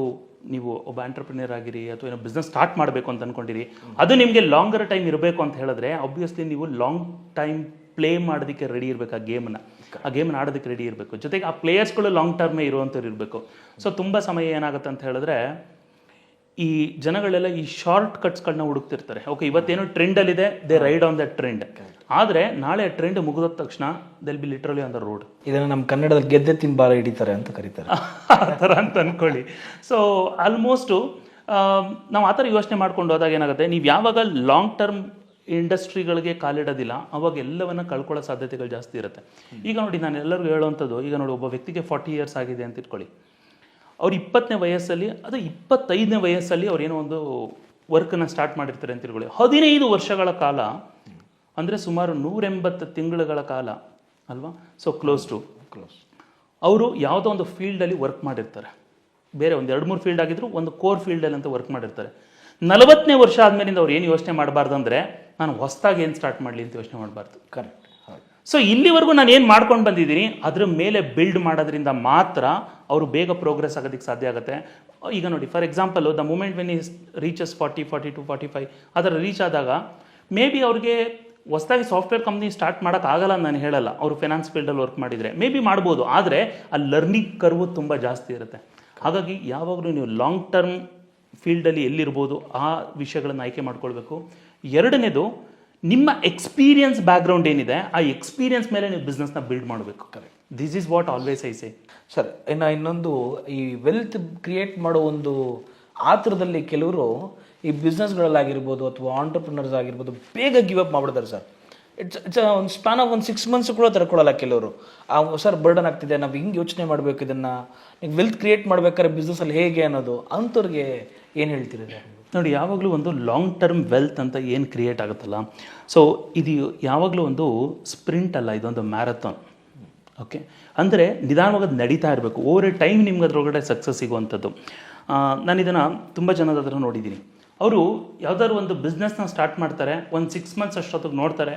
ನೀವು ಒಬ್ಬ ಆಂಟ್ರಪ್ರಿನಿಯರ್ ಆಗಿರಿ ಅಥವಾ ಏನೋ ಬಿಸ್ನೆಸ್ ಸ್ಟಾರ್ಟ್ ಮಾಡಬೇಕು ಅಂತ ಅಂದ್ಕೊಂಡಿರಿ, ಅದು ನಿಮಗೆ ಲಾಂಗರ್ ಟೈಮ್ ಇರಬೇಕು ಅಂತ ಹೇಳಿದ್ರೆ ಆಬ್ವಿಯಸ್ಲಿ ನೀವು ಲಾಂಗ್ ಟೈಮ್ ಪ್ಲೇ ಮಾಡೋದಕ್ಕೆ ರೆಡಿ ಇರಬೇಕು. ಆ ಗೇಮನ್ನು ಆಡೋದಕ್ಕೆ ರೆಡಿ ಇರಬೇಕು. ಜೊತೆಗೆ ಆ ಪ್ಲೇಯರ್ಸ್ಗಳು ಲಾಂಗ್ ಟರ್ಮೇ ಇರುವಂಥವ್ರು ಇರಬೇಕು. ಸೊ ತುಂಬ ಸಮಯ ಏನಾಗುತ್ತೆ ಅಂತ ಹೇಳಿದ್ರೆ, ಈ ಜನಗಳೆಲ್ಲ ಈ ಶಾರ್ಟ್ ಕಟ್ಸ್ಗಳನ್ನ ಹುಡುಕ್ತಿರ್ತಾರೆ. ಓಕೆ, ಇವತ್ತೇನೋ ಟ್ರೆಂಡಲ್ಲಿದೆ, they ride on that trend. ಆದರೆ ನಾಳೆ ಟ್ರೆಂಡ್ ಮುಗಿದ ತಕ್ಷಣ they'll be literally on the road. ಇದನ್ನು ನಮ್ಮ ಕನ್ನಡದಲ್ಲಿ ಗೆದ್ದೆ ತಿನ್ಬಾರ ಹಿಡಿತಾರೆ ಅಂತ ಕರೀತಾರೆ, ಆ ಥರ ಅಂತ ಅಂದ್ಕೊಳ್ಳಿ. ಸೊ ಆಲ್ಮೋಸ್ಟು ನಾವು ಆ ಥರ ಯೋಚನೆ ಮಾಡ್ಕೊಂಡು ಹೋದಾಗ ಏನಾಗುತ್ತೆ, ನೀವು ಯಾವಾಗ ಲಾಂಗ್ ಟರ್ಮ್ ಇಂಡಸ್ಟ್ರಿಗಳಿಗೆ ಕಾಲಿಡೋದಿಲ್ಲ ಅವಾಗ ಎಲ್ಲವನ್ನ ಕಳ್ಕೊಳ್ಳೋ ಸಾಧ್ಯತೆಗಳು ಜಾಸ್ತಿ ಇರುತ್ತೆ. ಈಗ ನೋಡಿ, ನಾನು ಎಲ್ಲರಿಗೂ ಹೇಳುವಂಥದ್ದು, ಈಗ ನೋಡಿ, ಒಬ್ಬ ವ್ಯಕ್ತಿಗೆ 40 years ಆಗಿದೆ ಅಂತ ಇಟ್ಕೊಳ್ಳಿ. ಅವ್ರು 20ನೇ ವಯಸ್ಸಲ್ಲಿ, ಅದು 25ನೇ ವಯಸ್ಸಲ್ಲಿ ಅವ್ರು ಏನೋ ಒಂದು ವರ್ಕನ್ನು ಸ್ಟಾರ್ಟ್ ಮಾಡಿರ್ತಾರೆ ಅಂತ ತಿಳ್ಕೊಳ್ಳಿ. 15 ವರ್ಷಗಳ ಕಾಲ ಅಂದರೆ ಸುಮಾರು 180 ತಿಂಗಳುಗಳ ಕಾಲ ಅಲ್ವಾ. ಸೊ ಕ್ಲೋಸ್ ಅವರು ಯಾವುದೋ ಒಂದು ಫೀಲ್ಡಲ್ಲಿ ವರ್ಕ್ ಮಾಡಿರ್ತಾರೆ. ಬೇರೆ ಒಂದು 2-3 ಫೀಲ್ಡ್ ಆಗಿದ್ರು, ಒಂದು ಕೋರ್ ಫೀಲ್ಡಲ್ಲಿ ಅಂತ ವರ್ಕ್ ಮಾಡಿರ್ತಾರೆ. 40ನೇ ವರ್ಷ ಆದಮೇಲಿಂದ ಅವ್ರು ಏನು ಯೋಚನೆ ಮಾಡಬಾರ್ದು ಅಂದರೆ, ನಾನು ಹೊಸದಾಗಿ ಏನು ಸ್ಟಾರ್ಟ್ ಮಾಡಲಿ ಅಂತ ಯೋಚನೆ ಮಾಡಬಾರ್ದು. ಕರೆಕ್ಟ್. ಸೊ ಇಲ್ಲಿವರೆಗೂ ನಾನು ಏನು ಮಾಡ್ಕೊಂಡು ಬಂದಿದ್ದೀನಿ ಅದರ ಮೇಲೆ ಬಿಲ್ಡ್ ಮಾಡೋದ್ರಿಂದ ಮಾತ್ರ ಅವರು ಬೇಗ ಪ್ರೋಗ್ರೆಸ್ ಆಗೋದಕ್ಕೆ ಸಾಧ್ಯ ಆಗುತ್ತೆ. ಈಗ ನೋಡಿ, for example, the moment when is reaches 40, 42, 45 ಅದರ ರೀಚ್ ಆದಾಗ ಮೇ ಬಿ ಅವ್ರಿಗೆ ಹೊಸದಾಗಿ ಸಾಫ್ಟ್ವೇರ್ ಕಂಪ್ನಿ ಸ್ಟಾರ್ಟ್ ಮಾಡೋಕ್ಕಾಗಲ್ಲ ನಾನು ಹೇಳಲ್ಲ. ಅವರು ಫೈನಾನ್ಸ್ ಫೀಲ್ಡಲ್ಲಿ ವರ್ಕ್ ಮಾಡಿದರೆ ಮೇ ಬಿ ಮಾಡ್ಬೋದು, ಆದರೆ ಆ ಲರ್ನಿಂಗ್ ಕರ್ವು ತುಂಬ ಜಾಸ್ತಿ ಇರುತ್ತೆ. ಹಾಗಾಗಿ ಯಾವಾಗಲೂ ನೀವು ಲಾಂಗ್ ಟರ್ಮ್ ಫೀಲ್ಡಲ್ಲಿ ಎಲ್ಲಿರ್ಬೋದು ಆ ವಿಷಯಗಳನ್ನು ಆಯ್ಕೆ ಮಾಡ್ಕೊಳ್ಬೇಕು. ಎರಡನೇದು, ನಿಮ್ಮ ಎಕ್ಸ್ಪೀರಿಯನ್ಸ್ ಬ್ಯಾಕ್ಗ್ರೌಂಡ್ ಏನಿದೆ ಆ ಎಕ್ಸ್ಪೀರಿಯನ್ಸ್ ಮೇಲೆ ನೀವು ಬಿಸ್ನೆಸ್ನ ಬಿಲ್ಡ್ ಮಾಡಬೇಕು. Correct. This is what always I say. Sir, ಇನ್ನೊಂದು, ಈ ವೆಲ್ತ್ ಕ್ರಿಯೇಟ್ ಮಾಡೋ ಒಂದು ಆತುರದಲ್ಲಿ ಕೆಲವರು ಈ ಬಿಸ್ನೆಸ್ಗಳಲ್ಲಾಗಿರ್ಬೋದು ಅಥವಾ ಆಂಟರ್ಪ್ರಿನರ್ಸ್ ಆಗಿರ್ಬೋದು ಬೇಗ ಗಿವ್ ಅಪ್ ಮಾಡ್ಬಿಡ್ತಾರೆ ಸರ್. ಇಟ್ಸ್ ಒಂದು ಸ್ಪ್ಯಾನ್ ಆಫ್ ಒಂದು 6 months ಕೂಡ ತರ್ಕೊಳ್ಳಲ್ಲ ಕೆಲವರು. ಸರ್ ಬರ್ಡನ್ ಆಗ್ತಿದೆ, ನಾವು ಹಿಂಗೆ ಯೋಚನೆ ಮಾಡಬೇಕು, ಇದನ್ನು ನೀವು ವೆಲ್ತ್ ಕ್ರಿಯೇಟ್ ಮಾಡ್ಬೇಕಾದ್ರೆ ಬಿಸ್ನೆಸ್ಸಲ್ಲಿ ಹೇಗೆ ಅನ್ನೋದು, ಅಂಥವ್ರಿಗೆ ಏನು ಹೇಳ್ತೀರಿ ಸರ್? ನೋಡಿ, ಯಾವಾಗಲೂ ಒಂದು ಲಾಂಗ್ ಟರ್ಮ್ ವೆಲ್ತ್ ಅಂತ ಏನು ಕ್ರಿಯೇಟ್ ಆಗುತ್ತಲ್ಲ, ಸೊ ಇದು ಯಾವಾಗಲೂ ಒಂದು ಸ್ಪ್ರಿಂಟ್ ಅಲ್ಲ, ಇದೊಂದು ಮ್ಯಾರಥಾನ್. ಓಕೆ, ಅಂದರೆ ನಿಧಾನವಾಗಿ ಅದು ನಡೀತಾ ಇರಬೇಕು. ಓವರ್ ಎ ಟೈಮ್ ನಿಮ್ಗೆ ಅದರೊಳಗಡೆ ಸಕ್ಸಸ್ ಸಿಗುವಂಥದ್ದು. ನಾನು ಇದನ್ನು ತುಂಬ ಜನದ ಹತ್ರ ನೋಡಿದ್ದೀನಿ. ಅವರು ಯಾವುದಾದ್ರು ಒಂದು ಬಿಸ್ನೆಸ್ನ ಸ್ಟಾರ್ಟ್ ಮಾಡ್ತಾರೆ, ಒಂದು 6 months ಅಷ್ಟೊತ್ತಿಗೆ ನೋಡ್ತಾರೆ,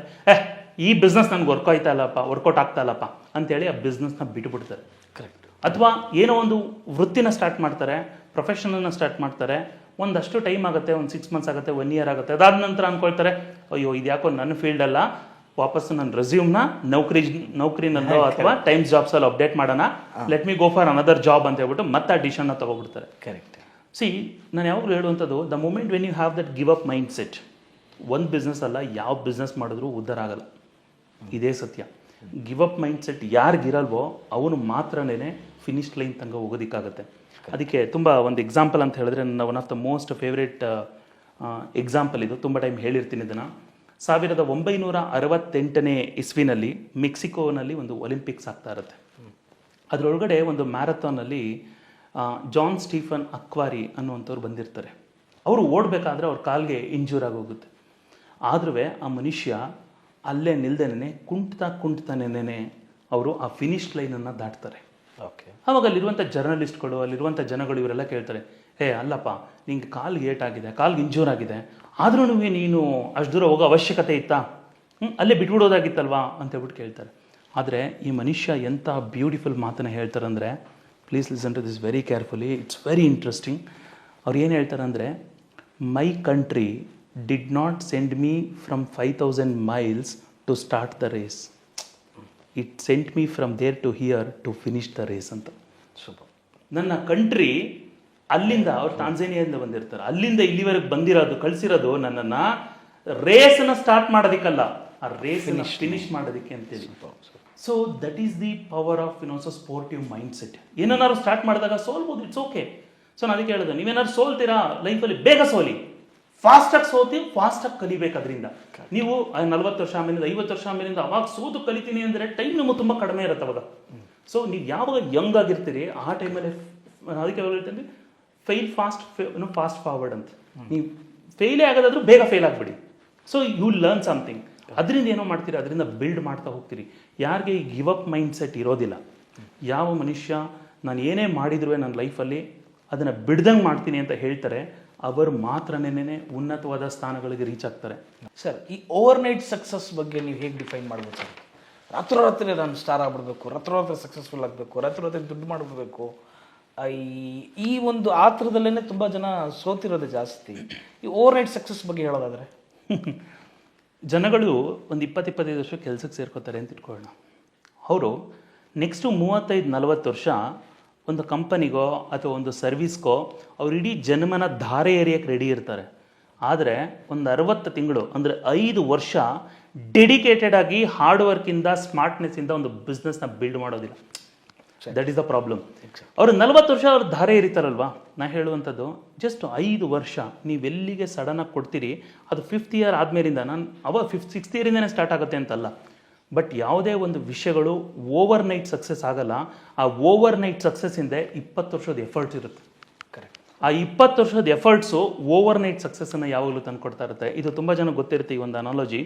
ಈ ಬಿಸ್ನೆಸ್ ನನಗೆ ವರ್ಕೌಟ್ ಆಗ್ತಾ ಇಲ್ಲಪ್ಪ ಅಂತೇಳಿ ಆ ಬಿಸ್ನೆಸ್ನ ಬಿಟ್ಟುಬಿಡ್ತಾರೆ. ಕರೆಕ್ಟ್. ಅಥವಾ ಏನೋ ಒಂದು ವೃತ್ತಿನ ಸ್ಟಾರ್ಟ್ ಮಾಡ್ತಾರೆ, ಪ್ರೊಫೆಷನಲ್ನ ಸ್ಟಾರ್ಟ್ ಮಾಡ್ತಾರೆ, ಒಂದಷ್ಟು ಟೈಮ್ ಆಗುತ್ತೆ, ಒಂದು 6 months ಆಗುತ್ತೆ, 1 year ಆಗುತ್ತೆ. ಅದಾದ ನಂತರ ಅಂದ್ಕೊಳ್ತಾರೆ, ಅಯ್ಯೋ ಇದು ಯಾಕೋ ನನ್ನ ಫೀಲ್ಡ್ ಅಲ್ಲ, ವಾಪಸ್ ನನ್ನ ರೆಸ್ಯೂಮ್ನ ನೌಕರಿನಲ್ಲೋ ಅಥವಾ ಟೈಮ್ಸ್ ಜಾಬ್ಸಲ್ಲಿ ಅಪ್ಡೇಟ್ ಮಾಡೋಣ, let me go for another job ಅಂತ ಹೇಳ್ಬಿಟ್ಟು ಮತ್ತೆ ಆ ಡಿಸಿಷನ್ನ ತೊಗೊಬಿಡ್ತಾರೆ. ಕರೆಕ್ಟ್. ಸಿ, ನಾನು ಯಾವಾಗಲೂ ಹೇಳುವಂಥದ್ದು, the moment when you have that give up mind set, ಒಂದು ಬಿಸ್ನೆಸ್ ಅಲ್ಲ ಯಾವ ಬಿಸ್ನೆಸ್ ಮಾಡಿದ್ರೂ ಉದ್ಧಾರ ಆಗಲ್ಲ. ಇದೇ ಸತ್ಯ. ಗಿವ್ ಅಪ್ ಮೈಂಡ್ ಸೆಟ್ ಯಾರಿಗಿರಲ್ವೋ ಅವನು ಮಾತ್ರನೇ ಫಿನಿಶ್ ಲೈನ್ ತನಕ ಹೋಗೋದಕ್ಕಾಗತ್ತೆ. ಅದಕ್ಕೆ ತುಂಬ ಒಂದು ಎಕ್ಸಾಂಪಲ್ ಅಂತ ಹೇಳಿದ್ರೆ, ನನ್ನ one of the most favourite example ಇದು. ತುಂಬ ಟೈಮ್ ಹೇಳಿರ್ತೀನಿ ಇದನ್ನು. 1968ನೇ ಇಸ್ವಿನಲ್ಲಿ ಮೆಕ್ಸಿಕೋನಲ್ಲಿ ಒಂದು ಒಲಿಂಪಿಕ್ಸ್ ಆಗ್ತಾ ಇರುತ್ತೆ. ಅದರೊಳಗಡೆ ಒಂದು ಮ್ಯಾರಥಾನಲ್ಲಿ ಜಾನ್ ಸ್ಟೀಫನ್ ಅಕ್ವಾರಿ ಅನ್ನುವಂಥವ್ರು ಬಂದಿರ್ತಾರೆ. ಅವರು ಓಡಬೇಕಾದ್ರೆ ಅವ್ರ ಕಾಲಿಗೆ ಇಂಜೂರ್ ಆಗೋಗುತ್ತೆ. ಆದ್ರೂ ಆ ಮನುಷ್ಯ ಅಲ್ಲೇ ನಿಲ್ದೇನೆ ಕುಂಟ್ತಾನೇನೆ ಅವರು ಆ ಫಿನಿಶ್ ಲೈನನ್ನು ದಾಟ್ತಾರೆ. ಓಕೆ. ಆವಾಗ ಅಲ್ಲಿರುವಂಥ ಜರ್ನಲಿಸ್ಟ್ಗಳು, ಅಲ್ಲಿರುವಂಥ ಜನಗಳು ಇವರೆಲ್ಲ ಕೇಳ್ತಾರೆ, ಅಲ್ಲಪ್ಪ ನಿಂಗೆ ಕಾಲಿಗೆ ಏಟಾಗಿದೆ, ಕಾಲಿಗೆ ಇಂಜೂರ್ ಆಗಿದೆ, ಆದ್ರೂ ನೀನು ಅಷ್ಟು ದೂರ ಹೋಗೋ ಅವಶ್ಯಕತೆ ಇತ್ತಾ, ಅಲ್ಲೇ ಬಿಟ್ಬಿಡೋದಾಗಿತ್ತಲ್ವಾ ಅಂತ ಹೇಳ್ಬಿಟ್ಟು ಕೇಳ್ತಾರೆ. ಆದರೆ ಈ ಮನುಷ್ಯ ಎಂಥ ಬ್ಯೂಟಿಫುಲ್ ಮಾತನ್ನು ಹೇಳ್ತಾರೆ ಅಂದರೆ, please listen to this very carefully, it's very interesting. ಅವ್ರು ಏನು ಹೇಳ್ತಾರೆ ಅಂದರೆ, my country did not send me from 5000 miles to start the race, it sent me from there to here to finish the race ಅಂತ. Super. ನನ್ನ country ಅಲ್ಲಿಂದ, ಅವ್ರು ತಾಂಜಾನಿಯಾದಿಂದ ಬಂದಿರ್ತಾರೆ, ಅಲ್ಲಿಂದ ಇಲ್ಲಿವರೆಗೆ ಬಂದಿರೋದು, ಕಳಿಸಿರೋದು ನನ್ನನ್ನು ರೇಸನ್ನು ಸ್ಟಾರ್ಟ್ ಮಾಡೋದಕ್ಕಲ್ಲ, ಆ ರೇಸನ್ನು ಫಿನಿಶ್ ಮಾಡೋದಕ್ಕೆ ಅಂತೇಳಿ. So that is the power of sportive mind set. ಏನಾದ್ರು ಸ್ಟಾರ್ಟ್ ಮಾಡಿದಾಗ ಸೋಲ್ಬೋದು, ಇಟ್ಸ್ ಓಕೆ. ಸೊ ನಾನು ಅದಕ್ಕೆ ಹೇಳೋದು, ನೀವೇನಾದ್ರು ಸೋಲ್ತೀರಾ ಲೈಫಲ್ಲಿ, ಬೇಗ ಸೋಲಿ, ಫಾಸ್ಟಾಗಿ ಸೋತಿ ಫಾಸ್ಟಾಗಿ ಕಲಿಬೇಕು. ಅದರಿಂದ ನೀವು 40 ವರ್ಷ ಆಮೇಲಿಂದ 50 ವರ್ಷ ಆಮೇಲಿಂದ ಅವಾಗ ಸೋತು ಕಲಿತೀನಿ ಅಂದರೆ ಟೈಮ್ ನಮಗೆ ತುಂಬ ಕಡಿಮೆ ಇರುತ್ತೆ ಅವಾಗ. ಸೊ ನೀವು ಯಾವಾಗ ಯಂಗ್ ಆಗಿರ್ತೀರಿ ಆ ಟೈಮಲ್ಲಿ, ಅದಕ್ಕೆ ಯಾವಾಗ ಹೇಳ್ತೀನಿ, ಫೇಲ್ ಫಾಸ್ಟ್ ಫಾಸ್ಟ್ ಫಾರ್ವರ್ಡ್ ಅಂತ. ನೀವು ಫೇಲೇ ಆಗೋದಾದ್ರೂ ಬೇಗ ಫೇಲ್ ಆಗಿಬಿಡಿ. So you learn something. ಅದರಿಂದ ಏನೋ ಮಾಡ್ತೀರಿ, ಅದರಿಂದ ಬಿಲ್ಡ್ ಮಾಡ್ತಾ ಹೋಗ್ತೀರಿ. ಯಾರಿಗೆ ಈ ಗಿವ್ ಅಪ್ ಮೈಂಡ್ ಸೆಟ್ ಇರೋದಿಲ್ಲ, ಯಾವ ಮನುಷ್ಯ ನಾನು ಏನೇ ಮಾಡಿದ್ರು ನನ್ನ ಲೈಫಲ್ಲಿ ಅದನ್ನು ಬಿಡ್ದಂಗೆ ಮಾಡ್ತೀನಿ ಅಂತ ಹೇಳ್ತಾರೆ, ಅವರು ಮಾತ್ರನೇ ಉನ್ನತವಾದ ಸ್ಥಾನಗಳಿಗೆ ರೀಚ್ ಆಗ್ತಾರೆ. ಸರ್, ಈ ಓವರ್ನೈಟ್ ಸಕ್ಸಸ್ ಬಗ್ಗೆ ನೀವು ಹೇಗೆ ಡಿಫೈನ್ ಮಾಡ್ಬೋದು ಸರ್? ರಾತ್ರೋರಾತ್ರಿ ನಾನು ಸ್ಟಾರ್ ಆಗ್ಬಿಡ್ಬೇಕು, ರಾತ್ರೋರಾತ್ರಿ ಸಕ್ಸಸ್ಫುಲ್ ಆಗಬೇಕು, ರಾತ್ರೋರಾತ್ರಿ ದುಡ್ಡು ಮಾಡಿಬಿಡ್ಬೇಕು, ಈ ಒಂದು ಆತರದಲ್ಲೇ ತುಂಬ ಜನ ಸೋತಿರೋದು ಜಾಸ್ತಿ. ಈ ಓವರ್ನೈಟ್ ಸಕ್ಸಸ್ ಬಗ್ಗೆ ಹೇಳೋದಾದರೆ, ಜನಗಳು ಒಂದು 20-25 ವರ್ಷ ಕೆಲಸಕ್ಕೆ ಸೇರ್ಕೋತಾರೆ ಅಂತ ಇಟ್ಕೊಳ್ಳೋಣ. ಅವರು ನೆಕ್ಸ್ಟು 35-40 ವರ್ಷ ಒಂದು ಕಂಪನಿಗೋ ಅಥವಾ ಒಂದು ಸರ್ವಿಸ್ಗೋ ಅವ್ರು ಇಡೀ ಜನ್ಮನ ಧಾರೆ ಏರಿಯಕ್ಕೆ ರೆಡಿ ಇರ್ತಾರೆ. ಆದರೆ ಒಂದು 60 ತಿಂಗಳು ಅಂದರೆ 5 ವರ್ಷ ಡೆಡಿಕೇಟೆಡ್ ಆಗಿ ಹಾರ್ಡ್ ವರ್ಕಿಂದ, ಸ್ಮಾರ್ಟ್ನೆಸ್ಸಿಂದ ಒಂದು ಬಿಸ್ನೆಸ್ನ ಬಿಲ್ಡ್ ಮಾಡೋದಿಲ್ಲ. That is the problem. ಅವರು 40 ವರ್ಷ ಅವ್ರು ಧಾರೆ ಎರಿತಾರಲ್ವಾ, ನಾ ಹೇಳುವಂಥದ್ದು ಜಸ್ಟ್ 5 ವರ್ಷ ನೀವೆಲ್ಲಿಗೆ ಸಡನ್ನಾಗಿ ಕೊಡ್ತೀರಿ, ಅದು 5th ಇಯರ್ ಆದಮೇಲಿಂದ, ನಾನು ಅವಾಗ 6th ಇಯರಿಂದನೇ ಸ್ಟಾರ್ಟ್ ಆಗುತ್ತೆ ಅಂತಲ್ಲ, ಬಟ್ ಯಾವುದೇ ಒಂದು ವಿಷಯಗಳು ಓವರ್ ನೈಟ್ ಸಕ್ಸಸ್ ಆಗಲ್ಲ. ಆ ಓವರ್ ನೈಟ್ ಸಕ್ಸಸ್ ಹಿಂದೆ 20 ವರ್ಷದ ಎಫರ್ಟ್ಸ್ ಇರುತ್ತೆ. ಕರೆಕ್ಟ್. ಆ 20 ವರ್ಷದ ಎಫರ್ಟ್ಸು ಓವರ್ ನೈಟ್ ಸಕ್ಸಸ್ಸನ್ನು ಯಾವಾಗಲೂ ತಂದು ಕೊಡ್ತಾ ಇರುತ್ತೆ. ಇದು ತುಂಬ ಜನ ಗೊತ್ತಿರುತ್ತೆ ಈ ಒಂದು ಅನಾಲಜಿ.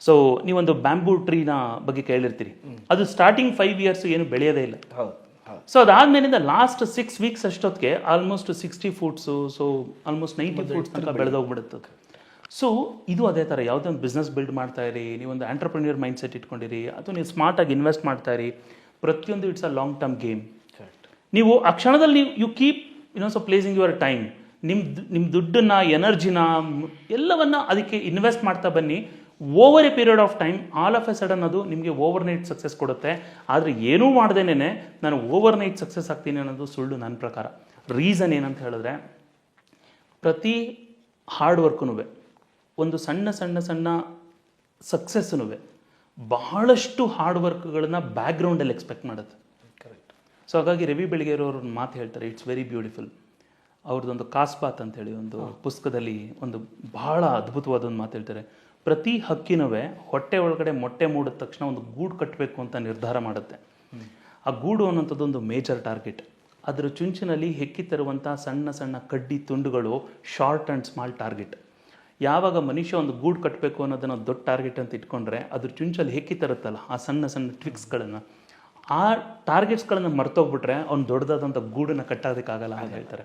ಸೊ ನೀವೊಂದು ಬ್ಯಾಂಬೂ ಟ್ರೀನ ಬಗ್ಗೆ ಕೇಳಿರ್ತೀರಿ, ಅದು ಸ್ಟಾರ್ಟಿಂಗ್ 5 ಇಯರ್ಸ್ ಏನು ಬೆಳೆಯೋದೇ ಇಲ್ಲ. ಹೌದು. ಸೊ ಅದಾದ್ಮೇಲಿಂದ ಲಾಸ್ಟ್ 6 ವೀಕ್ಸ್ ಅಷ್ಟೊತ್ತಿಗೆ ಆಲ್ಮೋಸ್ಟ್ 60 ಫೂಟ್ಸು, ಸೊ ಆಲ್ಮೋಸ್ಟ್ 90 ಫೂಟ್ಸ್ ತನಕ ಬೆಳೆದೋಗ್ಬಿಡುತ್ತೆ. ಸೊ ಇದು ಅದೇ ಥರ, ಯಾವುದೇ ಒಂದು ಬಿಸ್ನೆಸ್ ಬಿಲ್ಡ್ ಮಾಡ್ತಾ ಇರಿ, ನೀವೊಂದು ಆಂಟ್ರಪ್ರಿನಿಯರ್ ಮೈಂಡ್ ಸೆಟ್ ಇಟ್ಕೊಂಡಿರಿ, ಅಥವಾ ನೀವು ಸ್ಮಾರ್ಟಾಗಿ ಇನ್ವೆಸ್ಟ್ ಮಾಡ್ತಾ ಇರಿ, ಪ್ರತಿಯೊಂದು it's a long term game. ನೀವು ಆ ಕ್ಷಣದಲ್ಲಿ you keep so placing your time, ನಿಮ್ಮ ದುಡ್ಡನ್ನು, ಎನರ್ಜಿನ ಎಲ್ಲವನ್ನ ಅದಕ್ಕೆ ಇನ್ವೆಸ್ಟ್ ಮಾಡ್ತಾ ಬನ್ನಿ. Over a period of time all of a sudden ಅದು ನಿಮಗೆ ಓವರ್ ನೈಟ್ ಸಕ್ಸಸ್ ಕೊಡುತ್ತೆ. ಆದರೆ ಏನೂ ಮಾಡ್ದೇನೆ ನಾನು ಓವರ್ ನೈಟ್ ಸಕ್ಸಸ್ ಆಗ್ತೀನಿ ಅನ್ನೋದು ಸುಳ್ಳು ನನ್ನ ಪ್ರಕಾರ. ರೀಸನ್ ಏನಂತ ಹೇಳಿದ್ರೆ, ಪ್ರತಿ ಹಾರ್ಡ್ ವರ್ಕ್ನೂ, ಒಂದು ಸಣ್ಣ ಸಕ್ಸಸ್ನೂ ಬಹಳಷ್ಟು ಹಾರ್ಡ್ ವರ್ಕ್ಗಳನ್ನ ಬ್ಯಾಕ್ಗ್ರೌಂಡಲ್ಲಿ ಎಕ್ಸ್ಪೆಕ್ಟ್ ಮಾಡುತ್ತೆ. ಕರೆಕ್ಟ್. ಸೊ ಹಾಗಾಗಿ ರವಿ ಬೆಳಗೆರೆಯವರು ಒಂದು ಮಾತು ಹೇಳ್ತಾರೆ, ಇಟ್ಸ್ ವೆರಿ ಬ್ಯೂಟಿಫುಲ್. ಅವ್ರದ್ದೊಂದು ಕಾಸ್ಬಾತ್ ಅಂತೇಳಿ ಒಂದು ಪುಸ್ತಕದಲ್ಲಿ ಒಂದು ಬಹಳ ಅದ್ಭುತವಾದ ಒಂದು ಮಾತು ಹೇಳ್ತಾರೆ. ಪ್ರತಿ ಹಕ್ಕಿನೂ ಹೊಟ್ಟೆ ಒಳಗಡೆ ಮೊಟ್ಟೆ ಮೂಡಿದ ತಕ್ಷಣ ಒಂದು ಗೂಡು ಕಟ್ಟಬೇಕು ಅಂತ ನಿರ್ಧಾರ ಮಾಡುತ್ತೆ. ಆ ಗೂಡು ಅನ್ನೋಂಥದ್ದು ಒಂದು ಮೇಜರ್ ಟಾರ್ಗೆಟ್. ಅದರ ಚುಂಚಿನಲ್ಲಿ ಹೆಕ್ಕಿ ತರುವಂಥ ಸಣ್ಣ ಕಡ್ಡಿ ತುಂಡುಗಳು ಶಾರ್ಟ್ ಆ್ಯಂಡ್ ಸ್ಮಾಲ್ ಟಾರ್ಗೆಟ್. ಯಾವಾಗ ಮನುಷ್ಯ ಒಂದು ಗೂಡು ಕಟ್ಟಬೇಕು ಅನ್ನೋದನ್ನು ದೊಡ್ಡ ಟಾರ್ಗೆಟ್ ಅಂತ ಇಟ್ಕೊಂಡ್ರೆ, ಅದ್ರ ಚುಂಚಲ್ಲಿ ಹೆಕ್ಕಿ ತರುತ್ತಲ್ಲ ಆ ಸಣ್ಣ ಟ್ವಿಕ್ಸ್ಗಳನ್ನು, ಆ ಟಾರ್ಗೆಟ್ಸ್ಗಳನ್ನು ಮರ್ತೋಗ್ಬಿಟ್ರೆ ಅವ್ನು ದೊಡ್ಡದಾದಂಥ ಗೂಡನ್ನು ಕಟ್ಟೋದಕ್ಕಾಗಲ್ಲ ಅಂತ ಹೇಳ್ತಾರೆ.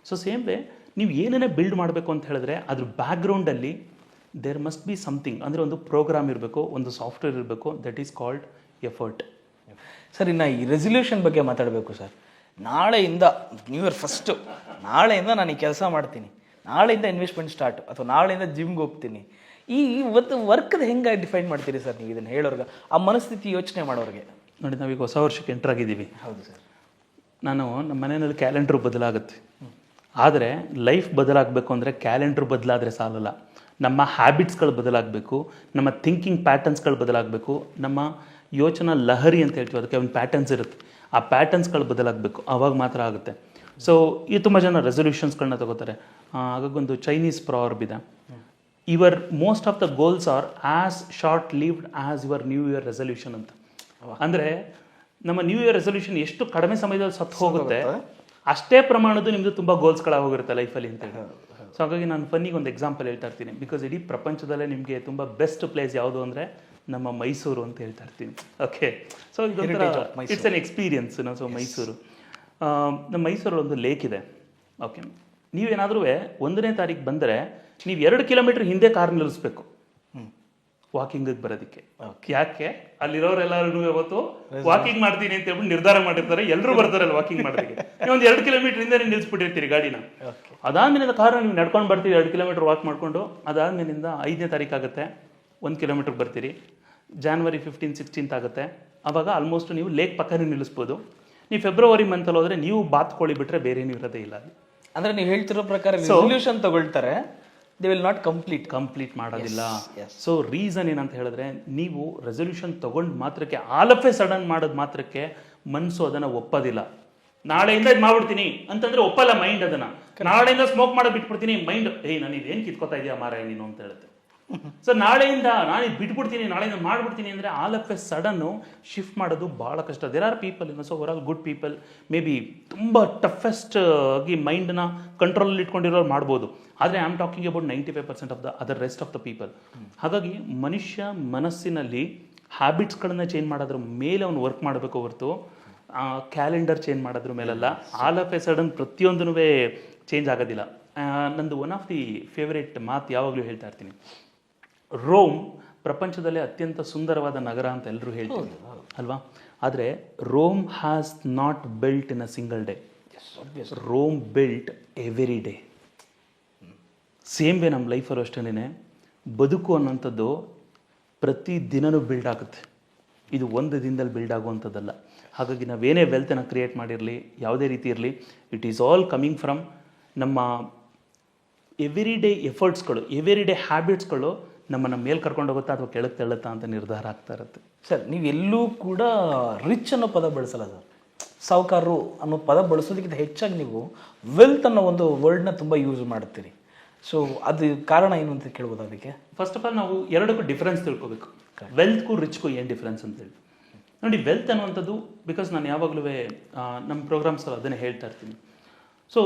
ಸೊ ಸೇಮ್ ವೇ, ನೀವು ಏನೇನೇ ಬಿಲ್ಡ್ ಮಾಡಬೇಕು ಅಂತ ಹೇಳಿದ್ರೆ ಅದ್ರ ಬ್ಯಾಕ್ಗ್ರೌಂಡಲ್ಲಿ ದೇರ್ ಮಸ್ಟ್ ಬಿ ಸಮಥಿಂಗ್, ಅಂದರೆ ಒಂದು ಪ್ರೋಗ್ರಾಮ್ ಇರಬೇಕು, ಒಂದು ಸಾಫ್ಟ್ವೇರ್ ಇರಬೇಕು, that is called effort. Sir, ಇನ್ನು ಈ ರೆಸಲ್ಯೂಷನ್ ಬಗ್ಗೆ ಮಾತಾಡಬೇಕು ಸರ್. ನಾಳೆಯಿಂದ ನ್ಯೂ ಇಯರ್ ಫಸ್ಟು, ನಾಳೆಯಿಂದ ನಾನು ಈ ಕೆಲಸ ಮಾಡ್ತೀನಿ, ನಾಳೆಯಿಂದ ಇನ್ವೆಸ್ಟ್ಮೆಂಟ್ ಸ್ಟಾರ್ಟ್, ಅಥವಾ ನಾಳೆಯಿಂದ ಜಿಮ್ಗೆ ಹೋಗ್ತೀನಿ, ಈ ಒಂದು ವರ್ಕ್ದು ಹೆಂಗೆ ಡಿಫೈನ್ ಮಾಡ್ತೀರಿ ಸರ್ ನೀವು ಇದನ್ನು ಹೇಳೋರ್ಗೆ, ಆ ಮನಸ್ಥಿತಿ ಯೋಚನೆ ಮಾಡೋರಿಗೆ? ನೋಡಿ, ನಾವೀಗ ಹೊಸ ವರ್ಷಕ್ಕೆ ಎಂಟರ್ ಆಗಿದ್ದೀವಿ. ಹೌದು ಸರ್. ನಮ್ಮ ಮನೆಯಲ್ಲಿ ಕ್ಯಾಲೆಂಡ್ರು ಬದಲಾಗುತ್ತೆ, ಆದರೆ ಲೈಫ್ ಬದಲಾಗಬೇಕು ಅಂದರೆ ಕ್ಯಾಲೆಂಡ್ರ್ ಬದಲಾದರೆ ಸಾಲಲ್ಲ. ನಮ್ಮ ಹ್ಯಾಬಿಟ್ಸ್ಗಳು ಬದಲಾಗಬೇಕು, ನಮ್ಮ ಥಿಂಕಿಂಗ್ ಪ್ಯಾಟರ್ನ್ಸ್ಗಳು ಬದಲಾಗಬೇಕು, ನಮ್ಮ ಯೋಚನಾ ಲಹರಿ ಅಂತ ಹೇಳ್ತೀವಿ, ಅದಕ್ಕೆ ಒಂದು ಪ್ಯಾಟರ್ನ್ಸ್ ಇರುತ್ತೆ, ಆ ಪ್ಯಾಟರ್ನ್ಸ್ಗಳು ಬದಲಾಗಬೇಕು, ಆವಾಗ ಮಾತ್ರ ಆಗುತ್ತೆ. ಸೊ ಈ ತುಂಬ ಜನ ರೆಸೊಲ್ಯೂಷನ್ಸ್ಗಳನ್ನ ತಗೋತಾರೆ. ಹಾಗಾಗೊಂದು ಚೈನೀಸ್ ಪ್ರಾವರ್ಬ್ ಇದೆ, your most of the goals are as short lived as your new year resolution ಅಂತ. ಅಂದರೆ ನಮ್ಮ ನ್ಯೂ ಇಯರ್ ರೆಸೊಲ್ಯೂಷನ್ ಎಷ್ಟು ಕಡಿಮೆ ಸಮಯದಲ್ಲಿ ಸತ್ತು ಹೋಗುತ್ತೆ, ಅಷ್ಟೇ ಪ್ರಮಾಣದ ನಿಮ್ಮದು ತುಂಬ ಗೋಲ್ಸ್ಗಳಾಗೋಗಿರುತ್ತೆ ಲೈಫಲ್ಲಿ ಅಂತೇಳಿ. ಸೊ ಹಾಗಾಗಿ ನಾನು ಫನ್ನಿಗೆ ಒಂದು ಎಕ್ಸಾಂಪಲ್ ಹೇಳ್ತಾ ಇರ್ತೀನಿ. ಬಿಕಾಸ್ ಇಡೀ ಪ್ರಪಂಚದಲ್ಲೇ ನಿಮಗೆ ತುಂಬ ಬೆಸ್ಟ್ ಪ್ಲೇಸ್ ಯಾವುದು ಅಂದರೆ ನಮ್ಮ ಮೈಸೂರು ಅಂತ ಹೇಳ್ತಾ ಇರ್ತೀನಿ. ಓಕೆ, ಸೊ ಇದೊಂಥರ it's an experience. So Mysuru, ನಮ್ಮ ಮೈಸೂರಲ್ಲಿ ಒಂದು ಲೇಕ್ ಇದೆ. ಓಕೆ, ನೀವೇನಾದ್ರೂ 1ನೇ ತಾರೀಕು ಬಂದರೆ ನೀವು 2 ಕಿಲೋಮೀಟರ್ ಹಿಂದೆ ಕಾರ್ ನಿಲ್ಲಿಸ್ಬೇಕು ವಾಕಿಂಗಿಗೆ ಬರೋದಕ್ಕೆ. ಯಾಕೆ? ಅಲ್ಲಿರೋರೆಲ್ಲರೂ ಯಾವತ್ತು ವಾಕಿಂಗ್ ಮಾಡ್ತೀನಿ ಅಂತ ಹೇಳ್ಬಿಟ್ಟು ನಿರ್ಧಾರ ಮಾಡಿರ್ತಾರೆ. ಎಲ್ಲರೂ ಬರ್ತಾರಲ್ಲ ವಾಕಿಂಗ್ ಮಾಡೋದಕ್ಕೆ. ನೀವು ಒಂದು 2 ಕಿಲೋಮೀಟರ್ ಹಿಂದೆ ನಿಲ್ಲಿಸ್ಬಿಟ್ಟಿರ್ತೀರಿ ಗಾಡಿನ. ಅದಾದ್ಮೇಲಿಂದ ಕಾರ್ ನೀವು ನಡ್ಕೊಂಡು ಬರ್ತೀರಿ 2 ಕಿಲೋಮೀಟರ್ ವಾಕ್ ಮಾಡ್ಕೊಂಡು. ಅದಾದ್ಮೇಲಿಂದ 5ನೇ ತಾರೀಕು ಆಗುತ್ತೆ, 1 ಕಿಲೋಮೀಟರ್ ಬರ್ತೀರಿ. January 15, 16 ಆಗುತ್ತೆ. ಆವಾಗ ಆಲ್ಮೋಸ್ಟ್ ನೀವು ಲೇಕ್ ಪಕ್ಕನೇ ನಿಲ್ಲಿಸ್ಬೋದು. ನೀವು ಫೆಬ್ರವರಿ ಮಂತಲ್ಲಿ ಹೋದ್ರೆ ನೀವು ಬಾತ್ಕೊಳ್ಳಿ ಬಿಟ್ರೆ ಬೇರೆ ಏನು ಇರೋದೇ ಇಲ್ಲ. ಅಂದ್ರೆ ನೀವು ಹೇಳ್ತಿರೋ ಪ್ರಕಾರ ರೆಸಲ್ಯೂಷನ್ ತಗೊಳ್ತಾರೆ, ದೇ ವಿಲ್ ನಾಟ್ ಕಂಪ್ಲೀಟ್ ಮಾಡೋದಿಲ್ಲ. ಸೊ ರೀಸನ್ ಏನಂತ ಹೇಳಿದ್ರೆ, ನೀವು ರೆಸಲ್ಯೂಷನ್ ತಗೊಂಡ್ ಮಾತ್ರಕ್ಕೆ ಆಲ್ ಆಫ್ ಎ ಸಡನ್ ಮಾಡೋದು ಮಾತ್ರಕ್ಕೆ ಮನಸ್ಸು ಅದನ್ನ ಒಪ್ಪೋದಿಲ್ಲ. ನಾಳೆಯಿಂದ ಇದು ಮಾಡ್ಬಿಡ್ತೀನಿ ಅಂತಂದ್ರೆ ಒಪ್ಪಲ್ಲ ಮೈಂಡ್ ಅದನ್ನ. ನಾಳೆಯಿಂದ ಸ್ಮೋಕ್ ಮಾಡೋದು ಬಿಟ್ಬಿಡ್ತೀನಿ, ಮೈಂಡ್ ನಾನು ಇದೇನು ಕಿತ್ಕೋತಾ ಇದೆಯಾ ಮಾರಾಯ ನೀನು ಅಂತ ಹೇಳುತ್ತೆ. ಸೊ ನಾಳೆಯಿಂದ ನಾನು ಇದು ಬಿಟ್ಬಿಡ್ತೀನಿ, ನಾಳೆಯಿಂದ ಮಾಡ್ಬಿಡ್ತೀನಿ ಅಂದರೆ all of a sudden shift ಮಾಡೋದು ಭಾಳ ಕಷ್ಟ. There are people so over all good people, may be ತುಂಬ ಟಫೆಸ್ಟ್ ಆಗಿ ಮೈಂಡ್ನ ಕಂಟ್ರೋಲಲ್ಲಿ ಇಟ್ಕೊಂಡಿರೋರು ಮಾಡ್ಬೋದು. ಆದರೆ I am talking about 95% of the other rest of the people. ಹಾಗಾಗಿ ಮನುಷ್ಯ ಮನಸ್ಸಿನಲ್ಲಿ ಹ್ಯಾಬಿಟ್ಸ್ಗಳನ್ನ ಚೇಂಜ್ ಮಾಡೋದ್ರ ಮೇಲೆ ಅವ್ನು ವರ್ಕ್ ಮಾಡಬೇಕು ಹೊರತು ಕ್ಯಾಲೆಂಡರ್ ಚೇಂಜ್ ಮಾಡೋದ್ರ ಮೇಲೆಲ್ಲ. ಆಲ್ ಆಫ್ ಎ ಸಡನ್ ಪ್ರತಿಯೊಂದೂ ಚೇಂಜ್ ಆಗೋದಿಲ್ಲ. ನಂದು ಒನ್ ಆಫ್ ದಿ ಫೇವರೇಟ್ ಮಾತು ಯಾವಾಗಲೂ ಹೇಳ್ತಾ ಇರ್ತೀನಿ, ರೋಮ್ ಪ್ರಪಂಚದಲ್ಲೇ ಅತ್ಯಂತ ಸುಂದರವಾದ ನಗರ ಅಂತ ಎಲ್ಲರೂ ಹೇಳ್ತೀವಿ ಅಲ್ವಾ? ಆದರೆ Rome has not built in a single day. Rome built every day. Same way ನಮ್ಮ ಲೈಫಲ್ಲೂ ಅಷ್ಟೇನೆ ಬದುಕು ಅನ್ನೋಂಥದ್ದು ಪ್ರತಿ ದಿನವೂ ಬಿಲ್ಡ್ ಆಗುತ್ತೆ. ಇದು ಒಂದು ದಿನದಲ್ಲಿ ಬಿಲ್ಡ್ ಆಗುವಂಥದ್ದಲ್ಲ. ಹಾಗಾಗಿ ನಾವೇನೇ ವೆಲ್ತನ್ನು ಕ್ರಿಯೇಟ್ ಮಾಡಿರಲಿ, ಯಾವುದೇ ರೀತಿ ಇರಲಿ, it is all coming from ನಮ್ಮ ಎವ್ರಿ ಡೇ ಎಫರ್ಟ್ಸ್ಗಳು, ಎವ್ರಿ ಡೇ ಹ್ಯಾಬಿಟ್ಸ್ಗಳು ನಮ್ಮನ್ನು ಮೇಲೆ ಕರ್ಕೊಂಡು ಹೋಗುತ್ತಾ ಅಥವಾ ಕೆಳಗೆ ತಳ್ಳುತ್ತಾ ಅಂತ ನಿರ್ಧಾರ ಆಗ್ತಾ ಇರುತ್ತೆ. ಸರ್, ನೀವೆಲ್ಲೂ ಕೂಡ ರಿಚ್ ಅನ್ನೋ ಪದ ಬಳಸಲ್ಲ ಸರ್. ಸಾಹುಕಾರರು ಅನ್ನೋ ಪದ ಬಳಸೋದಕ್ಕಿಂತ ಹೆಚ್ಚಾಗಿ ನೀವು ವೆಲ್ತ್ ಅನ್ನೋ ಒಂದು ವರ್ಡ್ನ ತುಂಬ ಯೂಸ್ ಮಾಡ್ತೀರಿ. ಸೊ ಅದು ಕಾರಣ ಏನು ಅಂತ ಕೇಳ್ಬೋದು ಅದಕ್ಕೆ? ಫಸ್ಟ್ ಆಫ್ ಆಲ್ ನಾವು ಎರಡಕ್ಕೂ ಡಿಫ್ರೆನ್ಸ್ ತಿಳ್ಕೊಬೇಕು. ವೆಲ್ತ್ಗೂ ರಿಚ್ಗೂ ಏನು ಡಿಫ್ರೆನ್ಸ್ ಅಂತೇಳಿ ನೋಡಿ. ವೆಲ್ತ್ ಅನ್ನುವಂಥದ್ದು, ಬಿಕಾಸ್ ನಾನು ಯಾವಾಗಲೂ ನಮ್ಮ ಪ್ರೋಗ್ರಾಮ್ಸಲ್ಲಿ ಅದನ್ನೇ ಹೇಳ್ತಾ ಇರ್ತೀನಿ. ಸೊ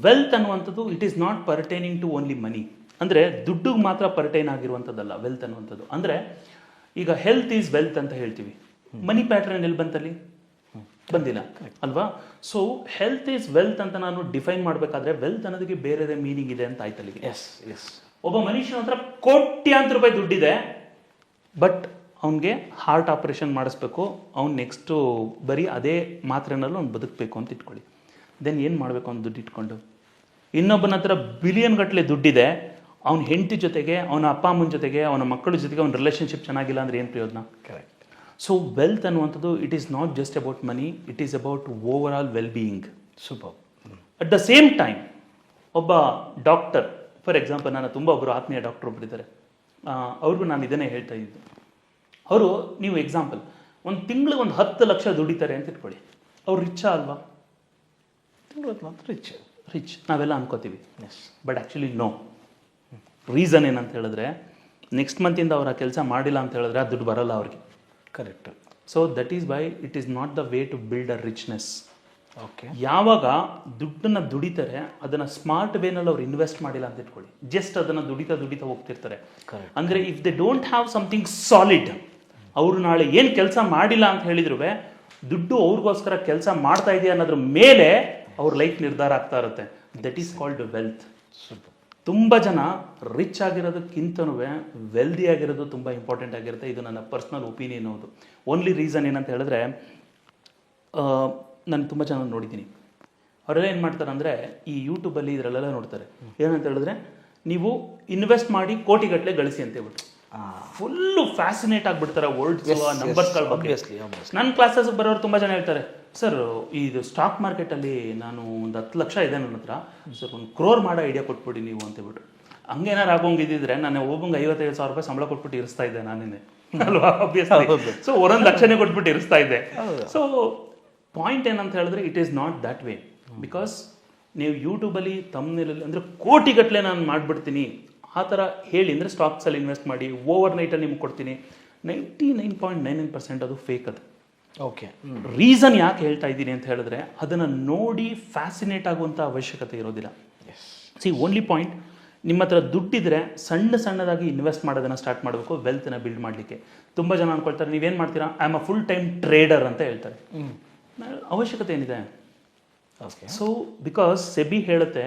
ವೆಲ್ತ್ ಅನ್ನುವಂಥದ್ದು it is not pertaining to only money. ಅಂದರೆ ದುಡ್ಡಿಗೆ ಮಾತ್ರ ಪರ್ಟೈನ್ ಆಗಿರುವಂಥದ್ದಲ್ಲ ವೆಲ್ತ್ ಅನ್ನುವಂಥದ್ದು. ಅಂದರೆ ಈಗ ಹೆಲ್ತ್ ಈಸ್ ವೆಲ್ತ್ ಅಂತ ಹೇಳ್ತೀವಿ, ಮನಿ ಪ್ಯಾಟ್ರನ್ ಎಲ್ಲಿ ಬಂತಲ್ಲಿ? ಬಂದಿಲ್ಲ ಅಲ್ವಾ? ಸೊ ಹೆಲ್ತ್ ಈಸ್ ವೆಲ್ತ್ ಅಂತ ನಾನು ಡಿಫೈನ್ ಮಾಡಬೇಕಾದ್ರೆ ವೆಲ್ತ್ ಅನ್ನೋದಕ್ಕೆ ಬೇರೆ ಮೀನಿಂಗ್ ಇದೆ ಅಂತ ಆಯ್ತಲ್ಲಿಗೆ. ಒಬ್ಬ ಮನುಷ್ಯನ ಹತ್ರ ಕೋಟ್ಯಾಂತರ ರೂಪಾಯಿ ದುಡ್ಡಿದೆ, ಬಟ್ ಅವನಿಗೆ ಹಾರ್ಟ್ ಆಪರೇಷನ್ ಮಾಡಿಸ್ಬೇಕು, ಅವ್ನು ನೆಕ್ಸ್ಟು ಬರೀ ಅದೇ ಮಾತ್ರೆನಲ್ಲೂ ಅವ್ನು ಬದುಕಬೇಕು ಅಂತ ಇಟ್ಕೊಳ್ಳಿ. ದೆನ್ ಏನು ಮಾಡಬೇಕು ಅವ್ನು ದುಡ್ಡು ಇಟ್ಕೊಂಡು? ಇನ್ನೊಬ್ಬನ ಹತ್ರ ಬಿಲಿಯನ್ ಗಟ್ಟಲೆ ದುಡ್ಡಿದೆ, ಅವ್ನ ಹೆಂಡತಿ ಜೊತೆಗೆ, ಅವನ ಅಪ್ಪ ಅಮ್ಮನ ಜೊತೆಗೆ, ಅವನ ಮಕ್ಕಳ ಜೊತೆಗೆ ಅವ್ನ ರಿಲೇಷನ್ಶಿಪ್ ಚೆನ್ನಾಗಿಲ್ಲ ಅಂದರೆ ಏನು ಪ್ರಯೋಜನ? ಕರೆಕ್ಟ್. ಸೊ ವೆಲ್ತ್ ಅನ್ನುವಂಥದ್ದು it is not just about money, it is about over all well being. Super. At the same time ಒಬ್ಬ ಡಾಕ್ಟರ್, ಫಾರ್ ಎಕ್ಸಾಂಪಲ್ ನಾನು ತುಂಬ ಒಬ್ಬರು ಆತ್ಮೀಯ ಡಾಕ್ಟರ್ ಒಬ್ಬರಿದ್ದಾರೆ, ಅವ್ರಿಗೂ ನಾನು ಇದನ್ನೇ ಹೇಳ್ತಾ ಇದ್ದು. ಅವರು, ನೀವು ಎಕ್ಸಾಂಪಲ್ ಒಂದು ತಿಂಗಳಿಗೆ ಒಂದು 10 ಲಕ್ಷ ದುಡಿತಾರೆ ಅಂತ ಇಟ್ಕೊಳ್ಳಿ, ಅವ್ರು ರಿಚ್ಚಾ ಅಲ್ವಾ? ರಿಚ್ ನಾವೆಲ್ಲ ಅನ್ಕೋತೀವಿ, ಬಟ್ ಆ್ಯಕ್ಚುಲಿ ನೋ. ರೀಸನ್ ಏನಂತ ಹೇಳಿದ್ರೆ, ನೆಕ್ಸ್ಟ್ ಮಂತಿಂದ ಅವರ ಕೆಲಸ ಮಾಡಿಲ್ಲ ಅಂತ ಹೇಳಿದ್ರೆ ಆ ದುಡ್ಡು ಬರಲ್ಲ ಅವ್ರಿಗೆ. Correct. So that is why it is not the way to build a richness. Okay. ಯಾವಾಗ ದುಡ್ಡನ್ನು ದುಡಿತಾರೆ ಅದನ್ನು ಸ್ಮಾರ್ಟ್ ವೇನಲ್ಲಿ ಅವ್ರು ಇನ್ವೆಸ್ಟ್ ಮಾಡಿಲ್ಲ ಅಂತ ಇಟ್ಕೊಳ್ಳಿ, ಜಸ್ಟ್ ಅದನ್ನು ದುಡಿತಾ ಹೋಗ್ತಿರ್ತಾರೆ. ಅಂದರೆ if they don't have something solid, ಅವರು ನಾಳೆ ಏನು ಕೆಲಸ ಮಾಡಿಲ್ಲ ಅಂತ ಹೇಳಿದ್ರು ದುಡ್ಡು ಅವ್ರಿಗೋಸ್ಕರ ಕೆಲಸ ಮಾಡ್ತಾ ಇದೆಯಾ ಅನ್ನೋದ್ರ ಮೇಲೆ ಅವ್ರ ಲೈಫ್ ನಿರ್ಧಾರ ಆಗ್ತಾ ಇರುತ್ತೆ. That is called wealth. ತುಂಬ ಜನ ರಿಚ್ ಆಗಿರೋದಕ್ಕಿಂತನೂ ವೆಲ್ದಿ ಆಗಿರೋದು ತುಂಬ ಇಂಪಾರ್ಟೆಂಟ್ ಆಗಿರುತ್ತೆ. ಇದು ನನ್ನ ಪರ್ಸ್ನಲ್ ಒಪಿನಿಯನ್. ಹೌದು. ಓನ್ಲಿ ರೀಸನ್ ಏನಂತ ಹೇಳಿದ್ರೆ, ನಾನು ತುಂಬ ಜನ ನೋಡಿದ್ದೀನಿ, ಅವರೆಲ್ಲ ಏನು ಮಾಡ್ತಾರೆ ಅಂದರೆ ಈ ಯೂಟ್ಯೂಬಲ್ಲಿ ಇದರಲ್ಲೆಲ್ಲ ನೋಡ್ತಾರೆ, ಏನಂತ ಹೇಳಿದ್ರೆ ನೀವು ಇನ್ವೆಸ್ಟ್ ಮಾಡಿ ಕೋಟಿಗಟ್ಟಲೆ ಗಳಿಸಿ ಅಂತ ಹೇಳ್ಬಿಟ್ಟು ಫುಲ್ಲು ಫ್ಯಾಸಿನೇಟ್ ಆಗಿಬಿಡ್ತಾರೆ ವರ್ಡ್ಸ್ ನಂಬರ್ಸ್ಗಳ ಬಗ್ಗೆ. ನನ್ನ ಕ್ಲಾಸಸ್ ಬರೋರು ತುಂಬ ಜನ ಹೇಳ್ತಾರೆ, ಸರ್ ಇದು ಸ್ಟಾಕ್ ಮಾರ್ಕೆಟಲ್ಲಿ ನಾನು ಒಂದು 10 ಲಕ್ಷ ಇದೆ ನನ್ನ ಹತ್ರ, ಸರ್ 1 crore ಮಾಡೋ ಐಡಿಯಾ ಕೊಟ್ಬಿಡಿ ನೀವು ಅಂತೇಳ್ಬಿಟ್ಟು. ಹಂಗೇನಾರು ಆಗೋಂಗಿದ್ದಿದ್ರೆ ನಾನು ಒಬ್ಬಂಗೆ 55,000 ರೂಪಾಯಿ ಸಂಬಳ ಕೊಟ್ಬಿಟ್ಟು ಇರಿಸ್ತಾ ಇದ್ದೆ ನಾನೇನೆ ಅಲ್ವಾ? ಆಬ್ವಿಯಸ್ಲಿ. ಸೊ 1 ಲಕ್ಷನೇ ಕೊಟ್ಬಿಟ್ಟು ಇರಿಸ್ತಾ ಇದ್ದೆ. ಸೊ ಪಾಯಿಂಟ್ ಏನಂತ ಹೇಳಿದ್ರೆ, it is not that way. Because ನೀವು ಯೂಟ್ಯೂಬಲ್ಲಿ ತಮ್ಮನೇಲಿ ಅಂದರೆ ಕೋಟಿಗಟ್ಟಲೆ ನಾನು ಮಾಡಿಬಿಡ್ತೀನಿ ಆ ಥರ ಹೇಳಿ ಅಂದರೆ ಸ್ಟಾಕ್ಸಲ್ಲಿ ಇನ್ವೆಸ್ಟ್ ಮಾಡಿ ಓವರ್ ನೈಟಲ್ಲಿ ನಿಮ್ಗೆ ಕೊಡ್ತೀನಿ, 99.99% ಅದು ಫೇಕ್. ಅದು ಓಕೆ. ರೀಸನ್ ಯಾಕೆ ಹೇಳ್ತಾ ಇದ್ದೀನಿ ಅಂತ ಹೇಳಿದ್ರೆ, ಅದನ್ನು ನೋಡಿ ಫ್ಯಾಸಿನೇಟ್ ಆಗುವಂಥ ಅವಶ್ಯಕತೆ ಇರೋದಿಲ್ಲ. ಸಿ ಓನ್ಲಿ ಪಾಯಿಂಟ್, ನಿಮ್ಮ ಹತ್ರ ದುಡ್ಡಿದ್ರೆ ಸಣ್ಣದಾಗಿ ಇನ್ವೆಸ್ಟ್ ಮಾಡೋದನ್ನು ಸ್ಟಾರ್ಟ್ ಮಾಡಬೇಕು ವೆಲ್ತ್ನ ಬಿಲ್ಡ್ ಮಾಡಲಿಕ್ಕೆ. ತುಂಬ ಜನ ಅಂದ್ಕೊಳ್ತಾರೆ ನೀವೇನು ಮಾಡ್ತೀರಾ, I am a full time trader ಅಂತ ಹೇಳ್ತಾರೆ. ಅವಶ್ಯಕತೆ ಏನಿದೆ? ಓಕೆ. ಸೊ ಬಿಕಾಸ್ ಸೆಬಿ ಹೇಳುತ್ತೆ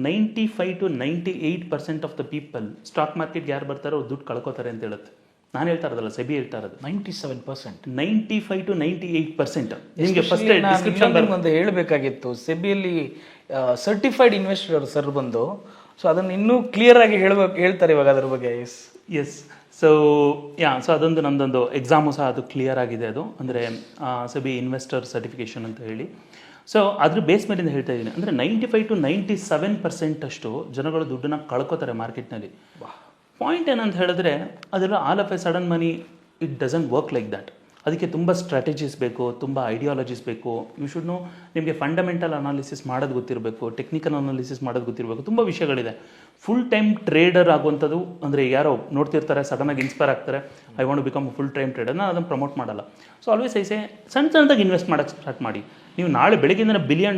95 to 98% of the people stock ಮಾರ್ಕೆಟ್ಗೆ ಯಾರು ಬರ್ತಾರೋ ಅವ್ರು ದುಡ್ಡು ಕಳ್ಕೊತಾರೆ ಅಂತ ಹೇಳುತ್ತೆ. ನಾನು ಹೇಳ್ತಾ ಇರೋದಲ್ಲ, ಸೆಬಿ ಹೇಳ್ತಾ ಇರೋದು. 97%. 95 to 98%. ನಿಮಗೆ ಫಸ್ಟ್ ಡಿಸ್ಕ್ರಿಪ್ಷನ್ ಅಂತ ಹೇಳಬೇಕಾಗಿತ್ತು. ಸೆಬಿಯಲ್ಲಿ ಸರ್ಟಿಫೈಡ್ ಇನ್ವೆಸ್ಟರ್ ಸರ್ ಬಂದು, ಸೊ ಅದನ್ನು ಇನ್ನೂ ಕ್ಲಿಯರ್ ಆಗಿ ಹೇಳ್ತಾರೆ ಇವಾಗ ಅದ್ರ ಬಗ್ಗೆ. ಎಸ್. ಸೊ ಅದೊಂದು ನಮ್ಮದೊಂದು ಎಕ್ಸಾಮು ಸಹ ಅದು ಕ್ಲಿಯರ್ ಆಗಿದೆ. ಅದು ಅಂದರೆ ಸೆಬಿ ಇನ್ವೆಸ್ಟರ್ ಸರ್ಟಿಫಿಕೇಷನ್ ಅಂತ ಹೇಳಿ. ಸೊ ಅದ್ರ ಬೇಸ್ ಮೇಲಿಂದ ಹೇಳ್ತಾ ಇದ್ದೀನಿ. ಅಂದರೆ 95 to 97% ಅಷ್ಟು ಜನಗಳು ದುಡ್ಡನ್ನ ಕಳ್ಕೊತಾರೆ ಮಾರ್ಕೆಟ್ನಲ್ಲಿ. ಪಾಯಿಂಟ್ ಏನಂತ ಹೇಳಿದ್ರೆ ಅದೆಲ್ಲ all of a sudden money it doesn't work like that. ಅದಕ್ಕೆ ತುಂಬ ಸ್ಟ್ರಾಟಜೀಸ್ ಬೇಕು, ತುಂಬ ಐಡಿಯಾಲಜೀಸ್ ಬೇಕು. ಯು ಶುಡ್ ನೋ, ನಿಮಗೆ ಫಂಡಮೆಂಟಲ್ ಅನಾಲಿಸಿಸ್ ಮಾಡೋದು ಗೊತ್ತಿರಬೇಕು, ಟೆಕ್ನಿಕಲ್ ಅನಾಲಿಸಿಸ್ ಮಾಡೋದು ಗೊತ್ತಿರಬೇಕು, ತುಂಬ ವಿಷಯಗಳಿದೆ. ಫುಲ್ ಟೈಮ್ ಟ್ರೇಡರ್ ಆಗುವಂಥದ್ದು ಅಂದರೆ ಯಾರೋ ನೋಡ್ತಿರ್ತಾರೆ, ಸಡನ್ನಾಗಿ ಇನ್ಸ್ಪೈರ್ ಆಗ್ತಾರೆ, I want to become full time trader, ನಾನು ಅದನ್ನು ಪ್ರಮೋಟ್ ಮಾಡಲ್ಲ. ಸೊ ಆಲ್ವೇಸ್ ಐಸೆ ಸಣ್ಣದಾಗಿ ಇನ್ವೆಸ್ಟ್ ಮಾಡೋಕ್ಕೆ ಸ್ಟಾರ್ಟ್ ಮಾಡಿ. ನೀವು ನಾಳೆ ಬೆಳಗ್ಗೆಯಿಂದ $1 billion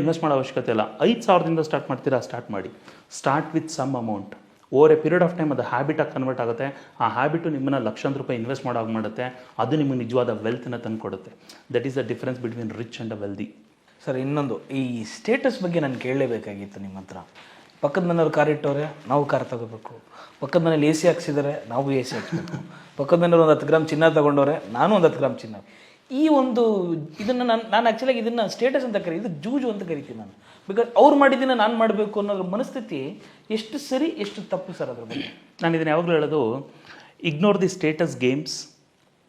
ಇನ್ವೆಸ್ಟ್ ಮಾಡೋ ಅವಶ್ಯಕತೆ ಇಲ್ಲ. 5,000ದಿಂದ ಸ್ಟಾರ್ಟ್ ಮಾಡ್ತೀರಾ, ಸ್ಟಾರ್ಟ್ ಮಾಡಿ. Start with some amount. Over a period of time ಅದು ಹ್ಯಾಬಿಟಾಗಿ ಕನ್ವರ್ಟ್ ಆಗುತ್ತೆ. ಆ ಹ್ಯಾಬಿಟು ನಿಮ್ಮನ್ನು ಲಕ್ಷಾಂತರ ರೂಪಾಯಿ ಇನ್ವೆಸ್ಟ್ ಮಾಡೋ ಮಾಡುತ್ತೆ. ಅದು ನಿಮಗೆ ನಿಜವಾದ ವೆಲ್ತ್ನ ತಂದು ಕೊಡುತ್ತೆ. That is the difference between rich and a wealthy. Sir, ಇನ್ನೊಂದು ಈ ಸ್ಟೇಟಸ್ ಬಗ್ಗೆ ನಾನು ಕೇಳಲೇಬೇಕಾಗಿತ್ತು ನಿಮ್ಮ ಹತ್ರ. ಪಕ್ಕದ ಮನೆಯವ್ರು ಕಾರ್ ಇಟ್ಟವ್ರೆ, ನಾವು ಕಾರ್ ತಗೋಬೇಕು. ಪಕ್ಕದ ಮನೇಲಿ AC ಹಾಕ್ಸಿದ್ದಾರೆ, ನಾವು AC ಹಾಕ್ಸ್ಬೇಕು. ಪಕ್ಕದ ಮನೆಯವ್ರು ಒಂದು 10 ಗ್ರಾಮ್ ಚಿನ್ನ ತೊಗೊಂಡವ್ರೆ, ನಾನು ಒಂದು 10 ಗ್ರಾಮ್ ಚಿನ್ನ. ಈ ಒಂದು ಇದನ್ನು ನಾನು ಆ್ಯಕ್ಚುಲಾಗಿ ಇದನ್ನು ಸ್ಟೇಟಸ್ ಅಂತ ಇದು ಜೂಜು ಅಂತ ಕರಿತೀನಿ ನಾನು. ಬಿಕಾಸ್ ಅವ್ರು ಮಾಡಿದ್ದನ್ನು ನಾನು ಮಾಡಬೇಕು ಅನ್ನೋದ್ರ ಮನಸ್ಥಿತಿ ಎಷ್ಟು ಸರಿ ಎಷ್ಟು ತಪ್ಪು ಸರ್ ಅದ್ರ ಬಗ್ಗೆ? ನಾನು ಇದನ್ನು ಯಾವಾಗಲೂ ಹೇಳೋದು, ignore the status games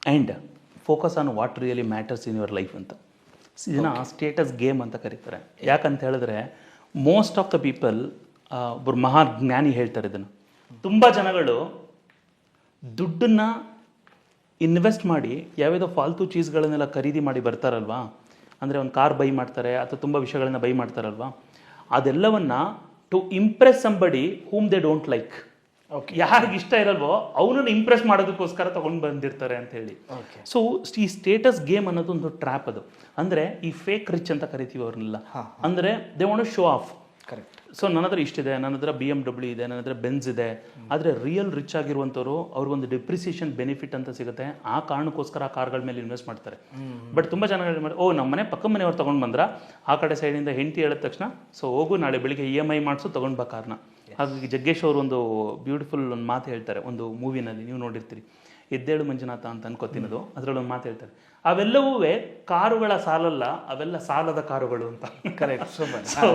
and focus on what really matters in your life ಅಂತ. ಇದನ್ನು ಸ್ಟೇಟಸ್ ಗೇಮ್ ಅಂತ ಕರೀತಾರೆ. ಯಾಕಂತ ಹೇಳಿದ್ರೆ ಮೋಸ್ಟ್ ಆಫ್ ದ ಪೀಪಲ್, ಒಬ್ಬರು ಮಹಾಜ್ಞಾನಿ ಹೇಳ್ತಾರೆ ಇದನ್ನು, ತುಂಬ ಜನಗಳು ದುಡ್ಡನ್ನು ಇನ್ವೆಸ್ಟ್ ಮಾಡಿ ಯಾವ್ಯಾವುದೋ ಫಾಲ್ತು ಚೀಸ್ಗಳನ್ನೆಲ್ಲ ಖರೀದಿ ಮಾಡಿ ಬರ್ತಾರಲ್ವಾ, ಅಂದರೆ ಒಂದು ಕಾರ್ ಬೈ ಮಾಡ್ತಾರೆ ಅಥವಾ ತುಂಬ ವಿಷಯಗಳನ್ನ ಬೈ ಮಾಡ್ತಾರಲ್ವಾ, ಅದೆಲ್ಲವನ್ನು to impress somebody whom they don't like. Okay. ಯಾರಿಗೆ ಇಷ್ಟ ಇರಲ್ವೋ ಅವನನ್ನು ಇಂಪ್ರೆಸ್ ಮಾಡೋದಕ್ಕೋಸ್ಕರ ತೊಗೊಂಡು ಬಂದಿರ್ತಾರೆ ಅಂತ ಹೇಳಿ. ಸೊ ಈ ಸ್ಟೇಟಸ್ ಗೇಮ್ ಅನ್ನೋದು ಒಂದು ಟ್ರ್ಯಾಪ್. ಅದು ಅಂದರೆ ಈ ಫೇಕ್ ರಿಚ್ ಅಂತ ಕರಿತೀವಿ ಅವ್ರನ್ನೆಲ್ಲ. ಅಂದರೆ they want to show off. Correct. So ನನ್ನ ಹತ್ರ ಇಷ್ಟಿದೆ, ನನ್ನ ಹತ್ರ BMW ಇದೆ, ನನ್ನ ಹತ್ರ ಬೆನ್ಸ್ ಇದೆ. ಆದರೆ ರಿಯಲ್ ರಿಚ್ ಆಗಿರುವಂಥವ್ರು ಅವ್ರಿಗೊಂದು ಡಿಪ್ರಿಸಿಯೇಷನ್ ಬೆನಿಫಿಟ್ ಅಂತ ಸಿಗುತ್ತೆ, ಆ ಕಾರಣಕ್ಕೋಸ್ಕರ ಆ ಕಾರ್ಗಳ ಮೇಲೆ ಇನ್ವೆಸ್ಟ್ ಮಾಡ್ತಾರೆ. ಬಟ್ ತುಂಬ ಜನ ಮಾಡಿ, ಓ ನಮ್ಮ ಮನೆ ಪಕ್ಕ ಮನೆಯವ್ರು ತೊಗೊಂಡು ಬಂದ್ರ, ಆ ಕಡೆ ಸೈಡಿಂದ ಹೆಂಡತಿ ಹೇಳಿದ ತಕ್ಷಣ ಸೊ ಹೋಗು ನಾಳೆ ಬೆಳಿಗ್ಗೆ EMI ಮಾಡಿಸು ತೊಗೊಂಡು ಬಾ ಕಾರ್ನ. ಹಾಗಾಗಿ ಜಗ್ಗೇಶ್ ಅವರು ಒಂದು ಬ್ಯೂಟಿಫುಲ್ ಒಂದು ಮಾತು ಹೇಳ್ತಾರೆ ಒಂದು ಮೂವಿನಲ್ಲಿ, ನೀವು ನೋಡಿರ್ತೀರಿ, ಎದ್ದೇಳು ಮಂಜುನಾಥ ಅಂತ ಅನ್ಕೋತಿನದು. ಅದರಲ್ಲಿ ಒಂದು ಮಾತು ಹೇಳ್ತಾರೆ, ಅವೆಲ್ಲವೂ ಕಾರುಗಳ ಸಾಲಲ್ಲ, ಅವೆಲ್ಲ ಸಾಲದ ಕಾರುಗಳು ಅಂತ. ಕರೆಕ್ಟ್. ಸೊ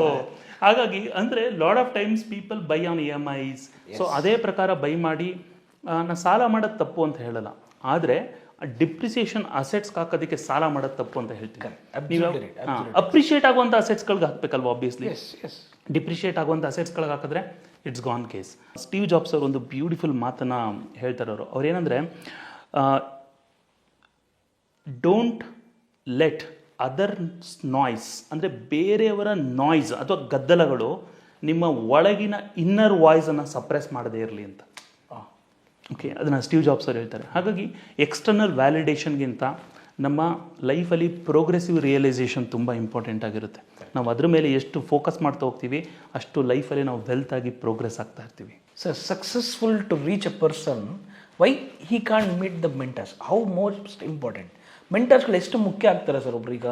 ಹಾಗಾಗಿ ಅಂದರೆ lot of times people by on EMIs. So ಅದೇ ಪ್ರಕಾರ ಬೈ ಮಾಡಿ ನಾನು ಸಾಲ ಮಾಡೋದು ತಪ್ಪು ಅಂತ ಹೇಳಲ್ಲ, ಆದರೆ ಡಿಪ್ರಿಸಿಯೇಷನ್ ಅಸೆಟ್ಸ್ಗೆ ಹಾಕೋದಕ್ಕೆ ಸಾಲ ಮಾಡೋದು ತಪ್ಪು ಅಂತ ಹೇಳ್ತೀನಿ. ನೀವು ಅಪ್ರಿಷಿಯೇಟ್ ಆಗುವಂಥ ಅಸೆಟ್ಸ್ಗಳಿಗೆ ಹಾಕ್ಬೇಕಲ್ವ, ಆಬ್ವಿಯಸ್ಲಿ. ಡಿಪ್ರಿಷಿಯೇಟ್ ಆಗುವಂಥ ಅಸೆಟ್ಸ್ಗಳಿಗೆ ಹಾಕಿದ್ರೆ it's gone case. Steve jobs ಅವರು ಒಂದು ಬ್ಯೂಟಿಫುಲ್ ಮಾತನ್ನು ಹೇಳ್ತಾರೆ. ಅವ್ರು ಏನಂದರೆ, ಡೋಂಟ್ ಲೆಟ್ ಅದರ್ ನಾಯ್ಸ್, ಅಂದರೆ ಬೇರೆಯವರ ನಾಯ್ಸ್ ಅಥವಾ ಗದ್ದಲಗಳು ನಿಮ್ಮ ಒಳಗಿನ ಇನ್ನರ್ ವಾಯ್ಸನ್ನು ಸಪ್ರೆಸ್ ಮಾಡದೇ ಇರಲಿ ಅಂತ. ಓಕೆ, ಅದನ್ನು ಸ್ಟೀವ್ ಜಾಬ್ಸ್ ಅವರು ಹೇಳ್ತಾರೆ. ಹಾಗಾಗಿ ಎಕ್ಸ್ಟರ್ನಲ್ ವ್ಯಾಲಿಡೇಷನ್ಗಿಂತ ನಮ್ಮ ಲೈಫಲ್ಲಿ ಪ್ರೋಗ್ರೆಸಿವ್ ರಿಯಲೈಸೇಷನ್ ತುಂಬ ಇಂಪಾರ್ಟೆಂಟ್ ಆಗಿರುತ್ತೆ. ನಾವು ಅದ್ರ ಮೇಲೆ ಎಷ್ಟು ಫೋಕಸ್ ಮಾಡ್ತಾ ಹೋಗ್ತೀವಿ ಅಷ್ಟು ಲೈಫಲ್ಲಿ ನಾವು ವೆಲ್ತ್ ಆಗಿ ಪ್ರೋಗ್ರೆಸ್ ಆಗ್ತಾ ಇರ್ತೀವಿ. Sir, successful to reach a person, why he can't meet the mentors? How most important ಮೆಂಟರ್ಸ್ಗಳು ಎಷ್ಟು ಮುಖ್ಯ ಆಗ್ತಾರೆ ಸರ್? ಒಬ್ರೀಗ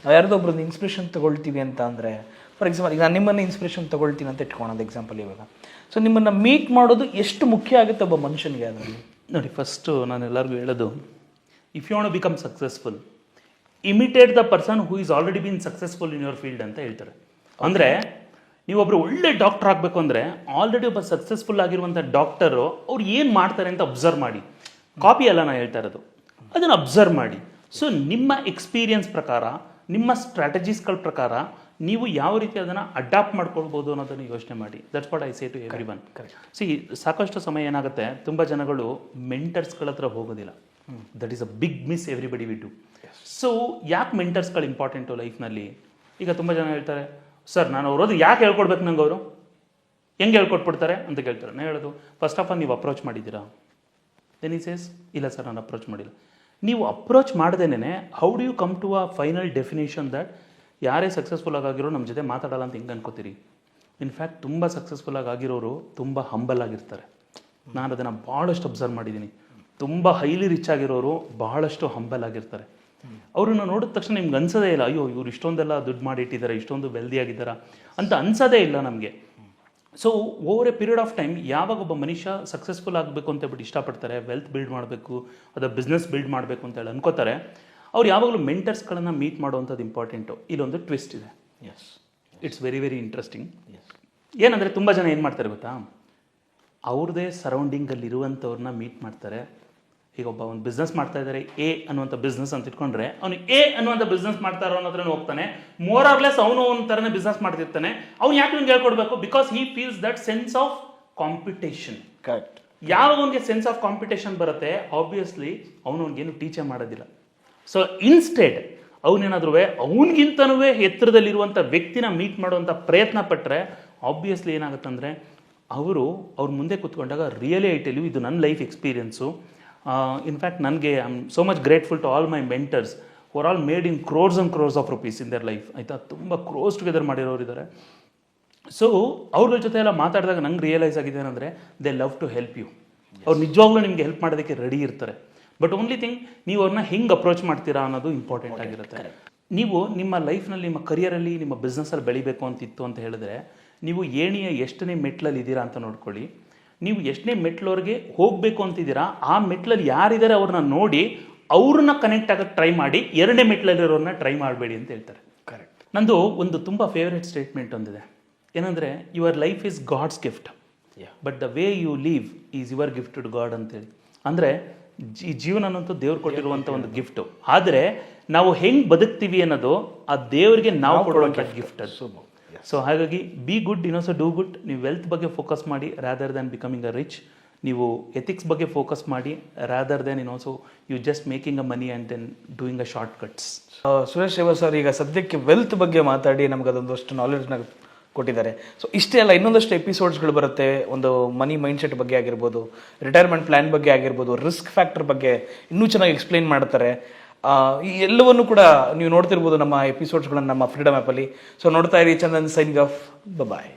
ನಾವು ಯಾರ್ದೊಬ್ರದ್ದು ಇನ್ಸ್ಪಿರೇಷನ್ ತೊಗೊಳ್ತೀವಿ ಅಂತ ಅಂದರೆ, ಫಾರ್ ಎಕ್ಸಾಂಪಲ್ ಈಗ ನಾನು ನಿಮ್ಮನ್ನು ಇನ್ಸ್ಪಿರೇಷನ್ ತೊಗೊಳ್ತೀನಿ ಅಂತ ಇಟ್ಕೊಳ್ಳೋದು ಎಕ್ಸಾಂಪಲ್ ಇವಾಗ. ಸೊ ನಿಮ್ಮನ್ನು ಮೀಟ್ ಮಾಡೋದು ಎಷ್ಟು ಮುಖ್ಯ ಆಗುತ್ತೆ ಒಬ್ಬ ಮನುಷ್ಯನಿಗೆ ಅದರಲ್ಲಿ? ನೋಡಿ, ಫಸ್ಟು ನಾನು ಎಲ್ಲರಿಗೂ ಹೇಳೋದು, if you want to become successful, imitate the person who is already been successful in your field ಅಂತ ಹೇಳ್ತಾರೆ. ಅಂದರೆ ನೀವೊಬ್ಬರು ಒಳ್ಳೆ ಡಾಕ್ಟರ್ ಆಗಬೇಕು ಅಂದರೆ ಆಲ್ರೆಡಿ ಒಬ್ಬ ಸಕ್ಸಸ್ಫುಲ್ ಆಗಿರುವಂಥ ಡಾಕ್ಟರು ಅವ್ರು ಏನು ಮಾಡ್ತಾರೆ ಅಂತ ಅಬ್ಸರ್ವ್ ಮಾಡಿ. ಕಾಪಿ ಅಲ್ಲ ನಾನು ಹೇಳ್ತಾ ಇರೋದು, ಅದನ್ನು ಅಬ್ಸರ್ವ್ ಮಾಡಿ. ಸೊ ನಿಮ್ಮ ಎಕ್ಸ್ಪೀರಿಯನ್ಸ್ ಪ್ರಕಾರ, ನಿಮ್ಮ ಸ್ಟ್ರಾಟಜೀಸ್ಗಳ ಪ್ರಕಾರ ನೀವು ಯಾವ ರೀತಿ ಅದನ್ನು ಅಡಾಪ್ಟ್ ಮಾಡ್ಕೊಳ್ಬೋದು ಅನ್ನೋದನ್ನು ಯೋಚನೆ ಮಾಡಿ. That's what I say to everyone. See, ಸಾಕಷ್ಟು ಸಮಯ ಏನಾಗುತ್ತೆ, ತುಂಬ ಜನಗಳು ಮೆಂಟರ್ಸ್ಗಳ ಹತ್ರ ಹೋಗೋದಿಲ್ಲ. That is a big miss everybody we do. So ಯಾಕೆ ಮೆಂಟರ್ಸ್ಗಳು ಇಂಪಾರ್ಟೆಂಟು ಲೈಫ್ನಲ್ಲಿ? ಈಗ ತುಂಬ ಜನ ಹೇಳ್ತಾರೆ, ಸರ್ ನಾನು ಅವ್ರದ್ದು ಯಾಕೆ ಹೇಳ್ಕೊಡ್ಬೇಕು ನಂಗೆ, ಅವರು ಹೆಂಗೆ ಹೇಳ್ಕೊಟ್ಬಿಡ್ತಾರೆ ಅಂತ ಕೇಳ್ತಾರೆ. ನಾನು ಹೇಳೋದು, ಫಸ್ಟ್ ಆಫ್ ಆಲ್ ನೀವು ಅಪ್ರೋಚ್ ಮಾಡಿದ್ದೀರಾ? ದೆನ್ ಈ ಸೇಸ್, ಇಲ್ಲ ಸರ್ ನಾನು ಅಪ್ರೋಚ್ ಮಾಡಿಲ್ಲ. ನೀವು ಅಪ್ರೋಚ್ ಮಾಡ್ದೇನೆ how do you come to a final definition that ಯಾರೇ ಸಕ್ಸಸ್ಫುಲ್ ಆಗಿರೋ ನಮ್ಮ ಜೊತೆ ಮಾತಾಡಲ್ಲ ಅಂತ ಹಿಂಗೆ ಅನ್ಕೋತೀರಿ? ಇನ್ಫ್ಯಾಕ್ಟ್ ತುಂಬ ಸಕ್ಸಸ್ಫುಲ್ ಆಗಿರೋರು ತುಂಬ ಹಂಬಲ್ ಆಗಿರ್ತಾರೆ. ನಾನು ಅದನ್ನು ಭಾಳಷ್ಟು ಅಬ್ಸರ್ವ್ ಮಾಡಿದ್ದೀನಿ. ತುಂಬ ಹೈಲಿ ರಿಚ್ ಆಗಿರೋರು ಬಹಳಷ್ಟು ಹಂಬಲ್ ಆಗಿರ್ತಾರೆ. ಅವ್ರನ್ನ ನೋಡಿದ ತಕ್ಷಣ ನಿಮ್ಗೆ ಅನ್ಸೋದೇ ಇಲ್ಲ, ಅಯ್ಯೋ ಇವ್ರು ಇಷ್ಟೊಂದೆಲ್ಲ ದುಡ್ಡು ಮಾಡಿಟ್ಟಿದ್ದಾರೆ, ಇಷ್ಟೊಂದು ವೆಲ್ದಿ ಆಗಿದ್ದಾರಾ ಅಂತ ಅನ್ಸೋದೇ ಇಲ್ಲ ನಮಗೆ. So over a period of time ಯಾವಾಗ ಒಬ್ಬ ಮನುಷ್ಯ ಸಕ್ಸಸ್ಫುಲ್ ಆಗಬೇಕು ಅಂತ ಹೇಳ್ಬಿಟ್ಟು ಇಷ್ಟಪಡ್ತಾರೆ, ವೆಲ್ತ್ ಬಿಲ್ಡ್ ಮಾಡಬೇಕು, ಅದರ ಬಿಸ್ನೆಸ್ ಬಿಲ್ಡ್ ಮಾಡಬೇಕು ಅಂತ ಹೇಳಿ ಅನ್ಕೋತಾರೆ, ಅವ್ರು ಯಾವಾಗಲೂ ಮೆಂಟರ್ಸ್ಗಳನ್ನು ಮೀಟ್ ಮಾಡುವಂಥದ್ದು ಇಂಪಾರ್ಟೆಂಟು. ಇಲ್ಲೊಂದು ಟ್ವಿಸ್ಟ್ ಇದೆ. Yes, it's very very interesting. ಏನಂದರೆ ತುಂಬ ಜನ ಏನು ಮಾಡ್ತಾರೆ ಗೊತ್ತಾ, ಅವ್ರದ್ದೇ ಸರೌಂಡಿಂಗಲ್ಲಿ ಇರುವಂಥವ್ರನ್ನ ಮೀಟ್ ಮಾಡ್ತಾರೆ. ಈಗ ಒಬ್ಬ ಒಂದು ಬಿಸ್ನೆಸ್ ಮಾಡ್ತಾ ಇದ್ದಾರೆ, ಎ ಅನ್ನುವಂಥ ಬಿಸ್ನೆಸ್ ಅಂತ ಇಟ್ಕೊಂಡ್ರೆ ಅವನು ಎ ಅನ್ನುವಂಥ ಬಿಸ್ನೆಸ್ ಮಾಡ್ತಾರೋ ಅನ್ನೋ ಹತ್ರನೇ ಹೋಗ್ತಾನೆ. ಮೋರ್ ಆರ್ ಲೆಸ್ ಅವನು ಒಂದು ಥರನೇ ಬಿಸ್ನೆಸ್ ಮಾಡ್ತಿರ್ತಾನೆ. ಅವ್ನು ಯಾಕೆ ನಿಮ್ಗೆ ಹೇಳ್ಕೊಡ್ಬೇಕು? Because he feels that sense of competition. Correct. ಯಾವಾಗ ಅವನಿಗೆ ಸೆನ್ಸ್ ಆಫ್ ಕಾಂಪಿಟೇಷನ್ ಬರುತ್ತೆ, ಆಬ್ವಿಯಸ್ಲಿ ಅವನಿಗೇನು ಟೀಚೇ ಮಾಡೋದಿಲ್ಲ. ಸೊ ಇನ್ಸ್ಟೆಡ್ ಅವನೇನಾದ್ರೂ ಅವನಿಗಿಂತನೂ ಎತ್ತರದಲ್ಲಿರುವಂಥ ವ್ಯಕ್ತಿನ ಮೀಟ್ ಮಾಡುವಂಥ ಪ್ರಯತ್ನ ಪಟ್ಟರೆ ಆಬ್ವಿಯಸ್ಲಿ ಏನಾಗುತ್ತಂದರೆ ಅವ್ರ ಮುಂದೆ ಕೂತ್ಕೊಂಡಾಗ ರಿಯಲಿ ಐ ಟೆಲ್ ಯು, ಇದು ನನ್ನ ಲೈಫ್ ಎಕ್ಸ್ಪೀರಿಯನ್ಸು. ಇನ್ಫ್ಯಾಕ್ಟ್ ನನಗೆ I am so much grateful to all my mentors who are all made in crores and crores of rupees in their life. ಆಯಿತಾ, ತುಂಬ ಕ್ರೋಸ್ ಟುಗೆದರ್ ಮಾಡಿರೋರು ಇದ್ದಾರೆ. ಸೊ ಅವ್ರ ಜೊತೆ ಎಲ್ಲ ಮಾತಾಡಿದಾಗ ನಂಗೆ ರಿಯಲೈಸ್ ಆಗಿದೆ ಏನಂದರೆ, they love to help you. ಅವ್ರು ನಿಜವಾಗ್ಲೂ ನಿಮಗೆ ಹೆಲ್ಪ್ ಮಾಡೋದಕ್ಕೆ ರೆಡಿ ಇರ್ತಾರೆ. ಬಟ್ ಓನ್ಲಿ ಥಿಂಗ್, ನೀವು ಅವ್ರನ್ನ ಹೆಂಗೆ ಅಪ್ರೋಚ್ ಮಾಡ್ತೀರಾ ಅನ್ನೋದು ಇಂಪಾರ್ಟೆಂಟ್ ಆಗಿರುತ್ತೆ. ನೀವು ನಿಮ್ಮ ಲೈಫ್ನಲ್ಲಿ, ನಿಮ್ಮ ಕರಿಯರಲ್ಲಿ, ನಿಮ್ಮ ಬಿಸ್ನೆಸ್ಸಲ್ಲಿ ಬೆಳಿಬೇಕು ಅಂತಿತ್ತು ಅಂತ ಹೇಳಿದ್ರೆ, ನೀವು ಏಣಿಯ ಎಷ್ಟನೇ ಮೆಟ್ಲಲ್ಲಿ ಇದ್ದೀರಾ ಅಂತ ನೋಡ್ಕೊಳ್ಳಿ. ನೀವು ಎಷ್ಟನೇ ಮೆಟ್ಲವ್ರಿಗೆ ಹೋಗಬೇಕು ಅಂತಿದ್ದೀರಾ, ಆ ಮೆಟ್ಲಲ್ಲಿ ಯಾರಿದ್ದಾರೆ ಅವ್ರನ್ನ ನೋಡಿ ಅವ್ರನ್ನ ಕನೆಕ್ಟ್ ಆಗೋಕ್ಕೆ ಟ್ರೈ ಮಾಡಿ, ಎರಡನೇ ಮೆಟ್ಲಲ್ಲಿರೋರನ್ನ ಟ್ರೈ ಮಾಡಬೇಡಿ ಅಂತ ಹೇಳ್ತಾರೆ. ಕರೆಕ್ಟ್. ನಂದು ಒಂದು ತುಂಬ ಫೇವ್ರೆಟ್ ಸ್ಟೇಟ್ಮೆಂಟ್ ಒಂದಿದೆ. ಏನಂದರೆ, your life is God's gift, but the way you live is your gift to God ಅಂತೇಳಿ. ಅಂದರೆ ಈ ಜೀವನ ಅನ್ನೋಂಥ ದೇವ್ರು ಕೊಟ್ಟಿರುವಂಥ ಒಂದು ಗಿಫ್ಟು. ಆದರೆ ನಾವು ಹೆಂಗೆ ಬದುಕ್ತೀವಿ ಅನ್ನೋದು ಆ ದೇವರಿಗೆ ನಾವು ಕೊಡುವಂಥ ಗಿಫ್ಟ್ ಅದು. ಸೊ ಹಾಗಾಗಿ ಬಿ ಗುಡ್, ಇನ್ನೊಂದು ಡೂ ಗುಡ್. ನೀವು ವೆಲ್ತ್ ಬಗ್ಗೆ ಫೋಕಸ್ ಮಾಡಿ rather than becoming a rich. ನೀವು ಎಥಿಕ್ಸ್ ಬಗ್ಗೆ ಫೋಕಸ್ ಮಾಡಿ rather than also you just making a money and then doing a short cuts. Suresh Reva sir ಈಗ ಸದ್ಯಕ್ಕೆ ವೆಲ್ತ್ ಬಗ್ಗೆ ಮಾತಾಡಿ ನಮ್ಗೆ ಅದೊಂದಷ್ಟು ನಾಲೆಡ್ಜ್ನ ಕೊಟ್ಟಿದ್ದಾರೆ. ಸೊ ಇಷ್ಟೇ ಅಲ್ಲ, ಇನ್ನೊಂದಷ್ಟು ಎಪಿಸೋಡ್ಸ್ಗಳು ಬರುತ್ತೆ. ಒಂದು ಮನಿ ಮೈಂಡ್ಸೆಟ್ ಬಗ್ಗೆ ಆಗಿರ್ಬೋದು, ರಿಟೈರ್ಮೆಂಟ್ ಪ್ಲ್ಯಾನ್ ಬಗ್ಗೆ ಆಗಿರ್ಬೋದು, ರಿಸ್ಕ್ ಫ್ಯಾಕ್ಟರ್ ಬಗ್ಗೆ ಇನ್ನೂ ಚೆನ್ನಾಗಿ ಎಕ್ಸ್ಪ್ಲೈನ್ ಮಾಡ್ತಾರೆ. ಈ ಎಲ್ಲವನ್ನು ಕೂಡ ನೀವು ನೋಡ್ತಿರ್ಬೋದು ನಮ್ಮ ಎಪಿಸೋಡ್ಸ್ಗಳನ್ನು ನಮ್ಮ ಫ್ರೀಡಮ್ ಆ್ಯಪಲ್ಲಿ. ಸೊ ನೋಡ್ತಾ ಇರಿ. Chandan signing off. ಬಾಯ್.